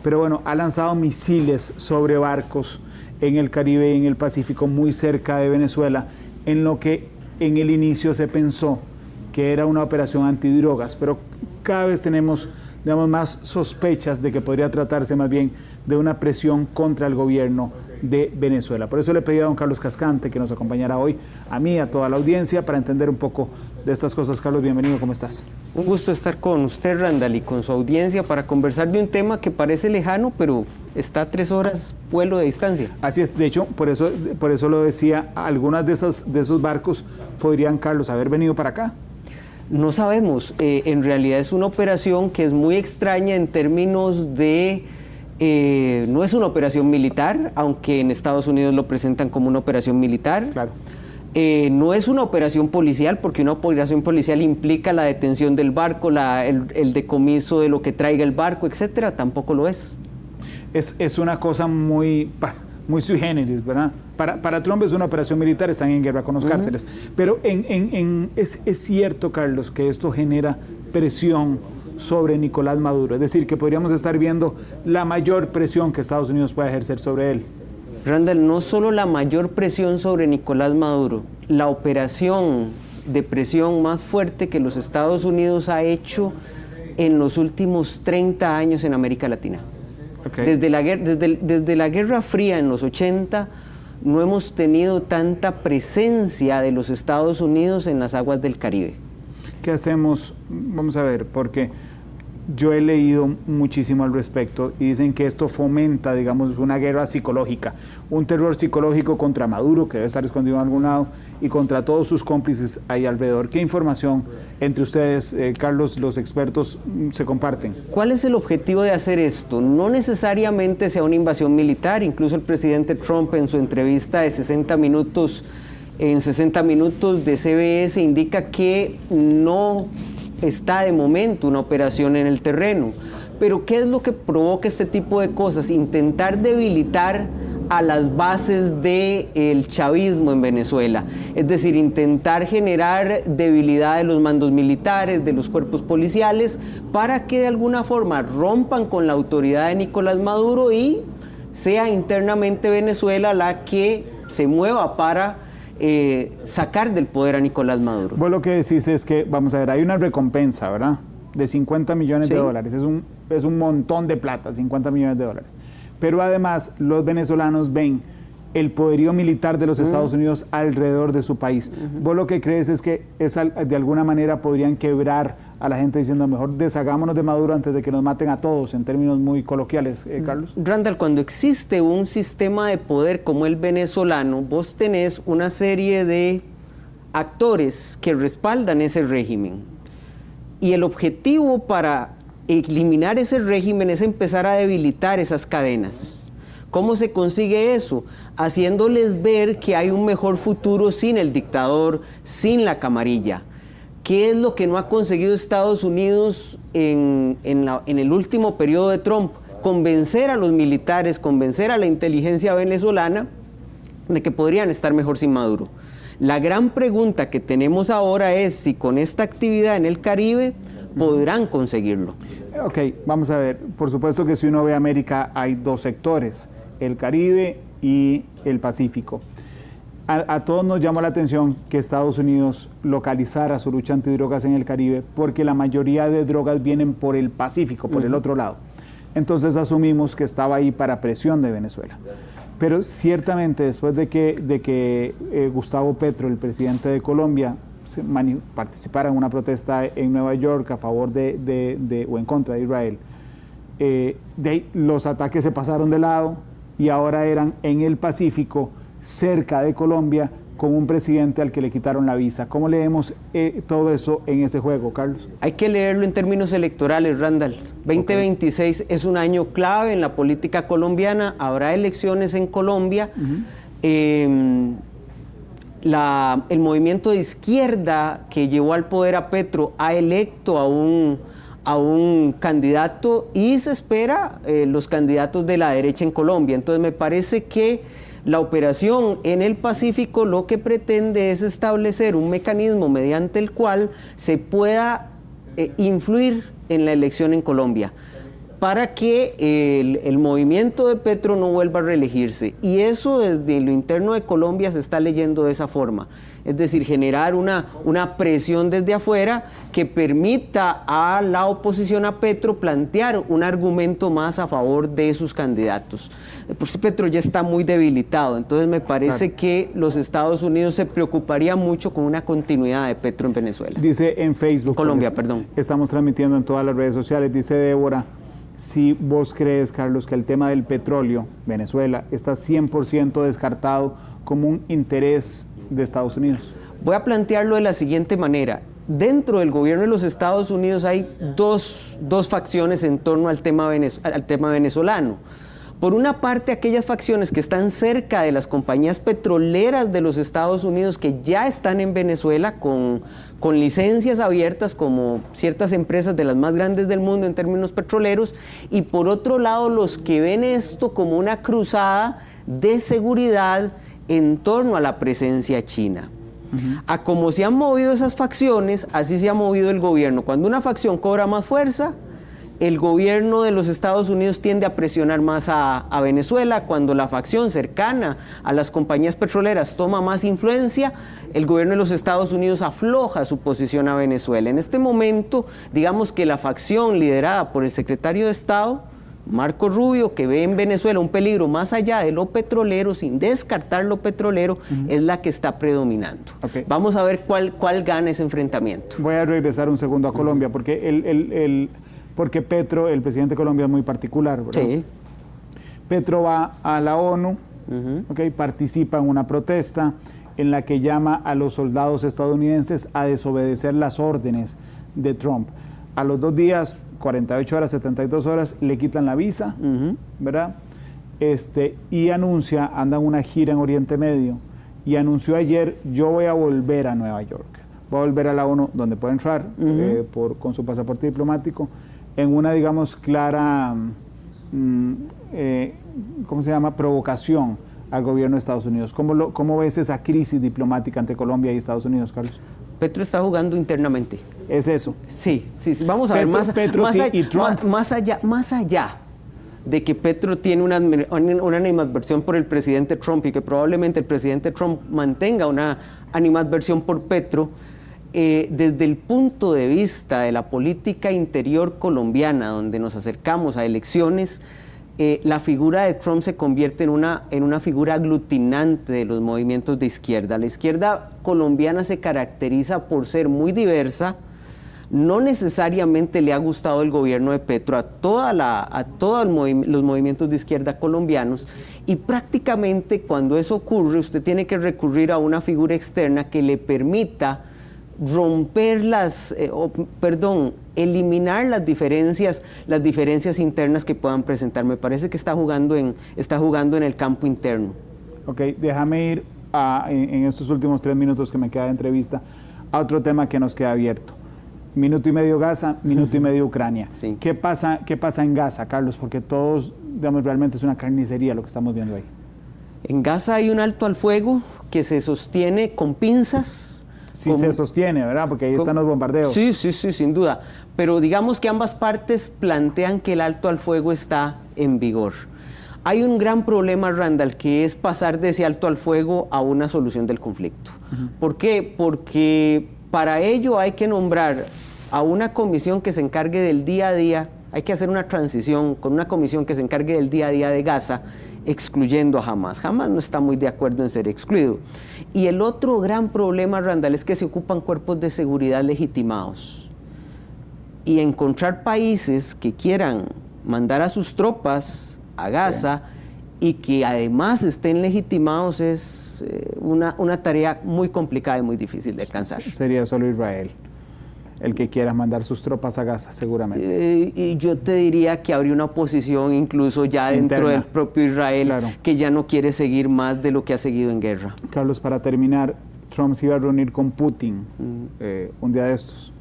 Pero bueno, ha lanzado misiles sobre barcos en el Caribe y en el Pacífico, muy cerca de Venezuela, en lo que en el inicio se pensó que era una operación antidrogas, pero cada vez tenemos, digamos, más sospechas de que podría tratarse más bien de una presión contra el gobierno de Venezuela. Por eso le pedí a don Carlos Cascante que nos acompañara hoy, a mí, a toda la audiencia, para entender un poco de estas cosas. Carlos, bienvenido, ¿cómo estás? Un gusto estar con usted, Randall, y con su audiencia para conversar de un tema que parece lejano, pero está a 3 horas vuelo de distancia. Así es, de hecho, por eso lo decía, algunas de esos barcos podrían, Carlos, haber venido para acá. No sabemos, en realidad es una operación que es muy extraña en términos de, no es una operación militar, aunque en Estados Unidos lo presentan como una operación militar. Claro. No es una operación policial, porque una operación policial implica la detención del barco, el decomiso de lo que traiga el barco, etcétera. Tampoco lo es. Es una cosa muy sui generis, ¿verdad? Para Trump es una operación militar, están en guerra con los cárteles. Pero es cierto, Carlos, que esto genera presión sobre Nicolás Maduro. Es decir, que podríamos estar viendo la mayor presión que Estados Unidos puede ejercer sobre él. Randall, no solo la mayor presión sobre Nicolás Maduro, la operación de presión más fuerte que los Estados Unidos ha hecho en los últimos 30 años en América Latina. Okay. Desde la Guerra Fría en los 80 no hemos tenido tanta presencia de los Estados Unidos en las aguas del Caribe. ¿Qué hacemos? Vamos a ver, porque yo he leído muchísimo al respecto y dicen que esto fomenta, digamos, una guerra psicológica, un terror psicológico contra Maduro, que debe estar escondido en algún lado, y contra todos sus cómplices ahí alrededor. ¿Qué información entre ustedes, Carlos, los expertos, se comparten? ¿Cuál es el objetivo de hacer esto? No necesariamente sea una invasión militar. Incluso el presidente Trump en su entrevista de 60 minutos de CBS indica que no está de momento una operación en el terreno. Pero ¿qué es lo que provoca este tipo de cosas? Intentar debilitar a las bases del chavismo en Venezuela. Es decir, intentar generar debilidad de los mandos militares, de los cuerpos policiales, para que de alguna forma rompan con la autoridad de Nicolás Maduro y sea internamente Venezuela la que se mueva para sacar del poder a Nicolás Maduro. Vos lo que decís es que, vamos a ver, hay una recompensa, ¿verdad? De 50 millones de dólares. Es un montón de plata, 50 millones de dólares. Pero además, los venezolanos ven el poderío militar de los Estados Unidos alrededor de su país. Vos lo que crees es que de alguna manera podrían quebrar a la gente diciendo, mejor deshagámonos de Maduro antes de que nos maten a todos, en términos muy coloquiales, Carlos. Randall, cuando existe un sistema de poder como el venezolano, vos tenés una serie de actores que respaldan ese régimen. Y el objetivo para eliminar ese régimen es empezar a debilitar esas cadenas. ¿Cómo se consigue eso? Haciéndoles ver que hay un mejor futuro sin el dictador, sin la camarilla. ¿Qué es lo que no ha conseguido Estados Unidos en el último periodo de Trump? Convencer a los militares, convencer a la inteligencia venezolana de que podrían estar mejor sin Maduro. La gran pregunta que tenemos ahora es si con esta actividad en el Caribe podrán conseguirlo. Ok, vamos a ver. Por supuesto que si uno ve América hay dos sectores, el Caribe y el Pacífico. A todos nos llamó la atención que Estados Unidos localizara su lucha antidrogas en el Caribe, porque la mayoría de drogas vienen por el Pacífico, por el otro lado. Entonces asumimos que estaba ahí para presión de Venezuela. Pero ciertamente después de que Gustavo Petro, el presidente de Colombia, participara en una protesta en Nueva York a favor o en contra de Israel, los ataques se pasaron de lado y ahora eran en el Pacífico, cerca de Colombia, con un presidente al que le quitaron la visa. ¿Cómo leemos todo eso en ese juego, Carlos? Hay que leerlo en términos electorales, Randall. 2026 es un año clave en la política colombiana, habrá elecciones en Colombia. El movimiento de izquierda que llevó al poder a Petro ha electo a un candidato y se espera los candidatos de la derecha en Colombia. Entonces me parece que la operación en el Pacífico lo que pretende es establecer un mecanismo mediante el cual se pueda influir en la elección en Colombia para que el movimiento de Petro no vuelva a reelegirse. Y eso desde lo interno de Colombia se está leyendo de esa forma. Es decir, generar una presión desde afuera que permita a la oposición a Petro plantear un argumento más a favor de sus candidatos. Por si Petro ya está muy debilitado, entonces me parece que los Estados Unidos se preocuparían mucho con una continuidad de Petro en Venezuela. Dice en Facebook, Colombia, perdón. Estamos transmitiendo en todas las redes sociales, dice Débora, si vos crees, Carlos, que el tema del petróleo, Venezuela, está 100% descartado como un interés de Estados Unidos. Voy a plantearlo de la siguiente manera. Dentro del gobierno de los Estados Unidos hay dos facciones en torno al tema venezolano. Por una parte, aquellas facciones que están cerca de las compañías petroleras de los Estados Unidos que ya están en Venezuela con licencias abiertas, como ciertas empresas de las más grandes del mundo en términos petroleros, y por otro lado, los que ven esto como una cruzada de seguridad en torno a la presencia china. A como se han movido esas facciones, así se ha movido el gobierno. Cuando una facción cobra más fuerza, el gobierno de los Estados Unidos tiende a presionar más a Venezuela. Cuando la facción cercana a las compañías petroleras toma más influencia, el gobierno de los Estados Unidos afloja su posición a Venezuela. En este momento, digamos que la facción liderada por el secretario de Estado, Marco Rubio, que ve en Venezuela un peligro más allá de lo petrolero, sin descartar lo petrolero, es la que está predominando. Vamos a ver cuál gana ese enfrentamiento. Voy a regresar un segundo a Colombia, porque porque Petro, el presidente de Colombia, es muy particular, ¿verdad? Sí. Petro va a la ONU, participa en una protesta en la que llama a los soldados estadounidenses a desobedecer las órdenes de Trump. A los 2 días, 48 horas, 72 horas, le quitan la visa, ¿verdad? Y anuncia, anda en una gira en Oriente Medio, y anunció ayer: yo voy a volver a Nueva York, voy a volver a la ONU, donde puede entrar con su pasaporte diplomático, en una, digamos, clara, ¿cómo se llama?, provocación al gobierno de Estados Unidos. ¿Cómo ves esa crisis diplomática entre Colombia y Estados Unidos, Carlos? Petro está jugando internamente. ¿Es eso? Sí. Vamos a ver, más allá de que Petro tiene una animadversión por el presidente Trump y que probablemente el presidente Trump mantenga una animadversión por Petro, desde el punto de vista de la política interior colombiana, donde nos acercamos a elecciones, la figura de Trump se convierte en una figura aglutinante de los movimientos de izquierda. La izquierda colombiana se caracteriza por ser muy diversa. No necesariamente le ha gustado el gobierno de Petro a todos los movimientos de izquierda colombianos, y prácticamente cuando eso ocurre, usted tiene que recurrir a una figura externa que le permita romper eliminar las diferencias internas que puedan presentar. Me parece que está jugando en el campo interno. Ok, déjame ir en estos últimos 3 minutos que me queda de entrevista a otro tema que nos queda abierto. Minuto y medio Gaza, minuto y medio Ucrania. Sí. ¿Qué pasa en Gaza, Carlos? Porque todos, digamos, realmente es una carnicería lo que estamos viendo ahí. En Gaza hay un alto al fuego que se sostiene con pinzas. Sí, se sostiene, ¿verdad? Porque ahí están los bombardeos. Sí, sin duda. Pero digamos que ambas partes plantean que el alto al fuego está en vigor. Hay un gran problema, Randall, que es pasar de ese alto al fuego a una solución del conflicto. ¿Por qué? Porque para ello hay que nombrar a una comisión que se encargue del día a día. Hay que hacer una transición con una comisión que se encargue del día a día de Gaza, excluyendo a Hamas. Hamas no está muy de acuerdo en ser excluido. Y el otro gran problema, Randall, es que se ocupan cuerpos de seguridad legitimados. Y encontrar países que quieran mandar a sus tropas a Gaza y que además estén legitimados es una tarea muy complicada y muy difícil de alcanzar. Sería solo Israel el que quiera mandar sus tropas a Gaza, seguramente. Y yo te diría que habría una oposición incluso ya dentro del propio Israel, que ya no quiere seguir más de lo que ha seguido en guerra. Carlos, para terminar, Trump se iba a reunir con Putin un día de estos.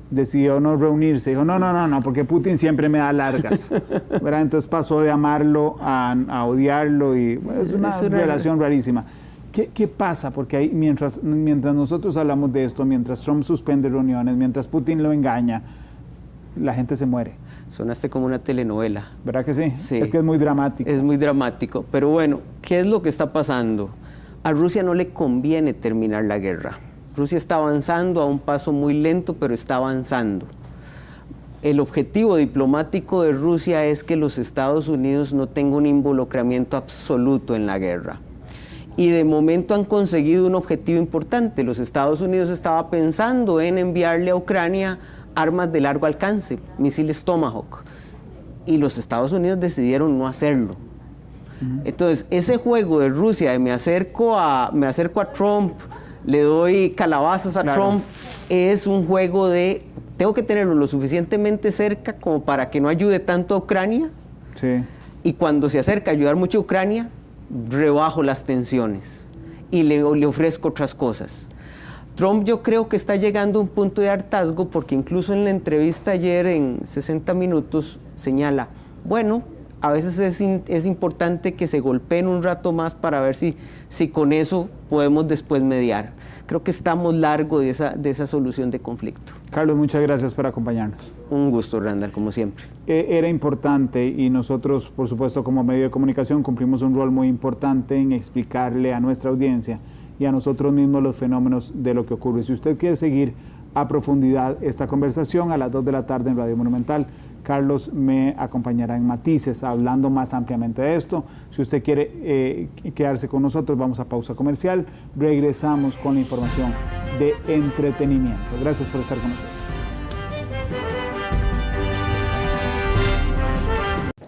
Decidió no reunirse, dijo no, porque Putin siempre me da largas, ¿verdad? Entonces pasó de amarlo a odiarlo, y bueno, es una relación rarísima. ¿Qué pasa? Porque ahí, mientras nosotros hablamos de esto, mientras Trump suspende reuniones, mientras Putin lo engaña, la gente se muere. Sonaste como una telenovela. ¿Verdad que sí? Sí. Es que es muy dramático. Es muy dramático. Pero bueno, ¿qué es lo que está pasando? A Rusia no le conviene terminar la guerra. Rusia está avanzando a un paso muy lento, pero está avanzando. El objetivo diplomático de Rusia es que los Estados Unidos no tengan un involucramiento absoluto en la guerra. Y de momento han conseguido un objetivo importante. Los Estados Unidos estaba pensando en enviarle a Ucrania armas de largo alcance, misiles Tomahawk, y los Estados Unidos decidieron no hacerlo. Entonces, ese juego de Rusia de me acerco a Trump, le doy calabazas a Trump, es un juego de tengo que tenerlo lo suficientemente cerca como para que no ayude tanto a Ucrania, y cuando se acerca a ayudar mucho a Ucrania, rebajo las tensiones y le ofrezco otras cosas. Trump yo creo que está llegando a un punto de hartazgo porque incluso en la entrevista ayer en 60 minutos señala, bueno, a veces es importante que se golpeen un rato más para ver si con eso podemos después mediar. Creo que estamos largo de esa solución de conflicto. Carlos, muchas gracias por acompañarnos. Un gusto, Randall, como siempre. Era importante y nosotros, por supuesto, como medio de comunicación, cumplimos un rol muy importante en explicarle a nuestra audiencia y a nosotros mismos los fenómenos de lo que ocurre. Si usted quiere seguir a profundidad esta conversación, a las 2 de la tarde en Radio Monumental, Carlos me acompañará en Matices hablando más ampliamente de esto. Si usted quiere quedarse con nosotros, vamos a pausa comercial. Regresamos con la información de entretenimiento. Gracias por estar con nosotros.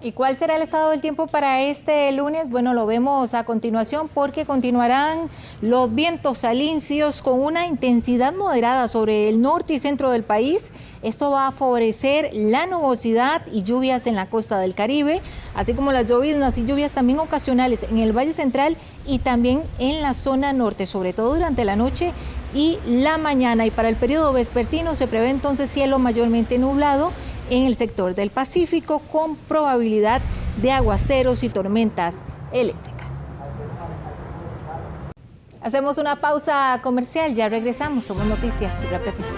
¿Y cuál será el estado del tiempo para este lunes? Bueno, lo vemos a continuación porque continuarán los vientos alisios con una intensidad moderada sobre el norte y centro del país. Esto va a favorecer la nubosidad y lluvias en la costa del Caribe, así como las lloviznas y lluvias también ocasionales en el Valle Central y también en la zona norte, sobre todo durante la noche y la mañana. Y para el periodo vespertino se prevé entonces cielo mayormente nublado en el sector del Pacífico con probabilidad de aguaceros y tormentas eléctricas. Hacemos una pausa comercial, ya regresamos, somos Noticias y Repetimos.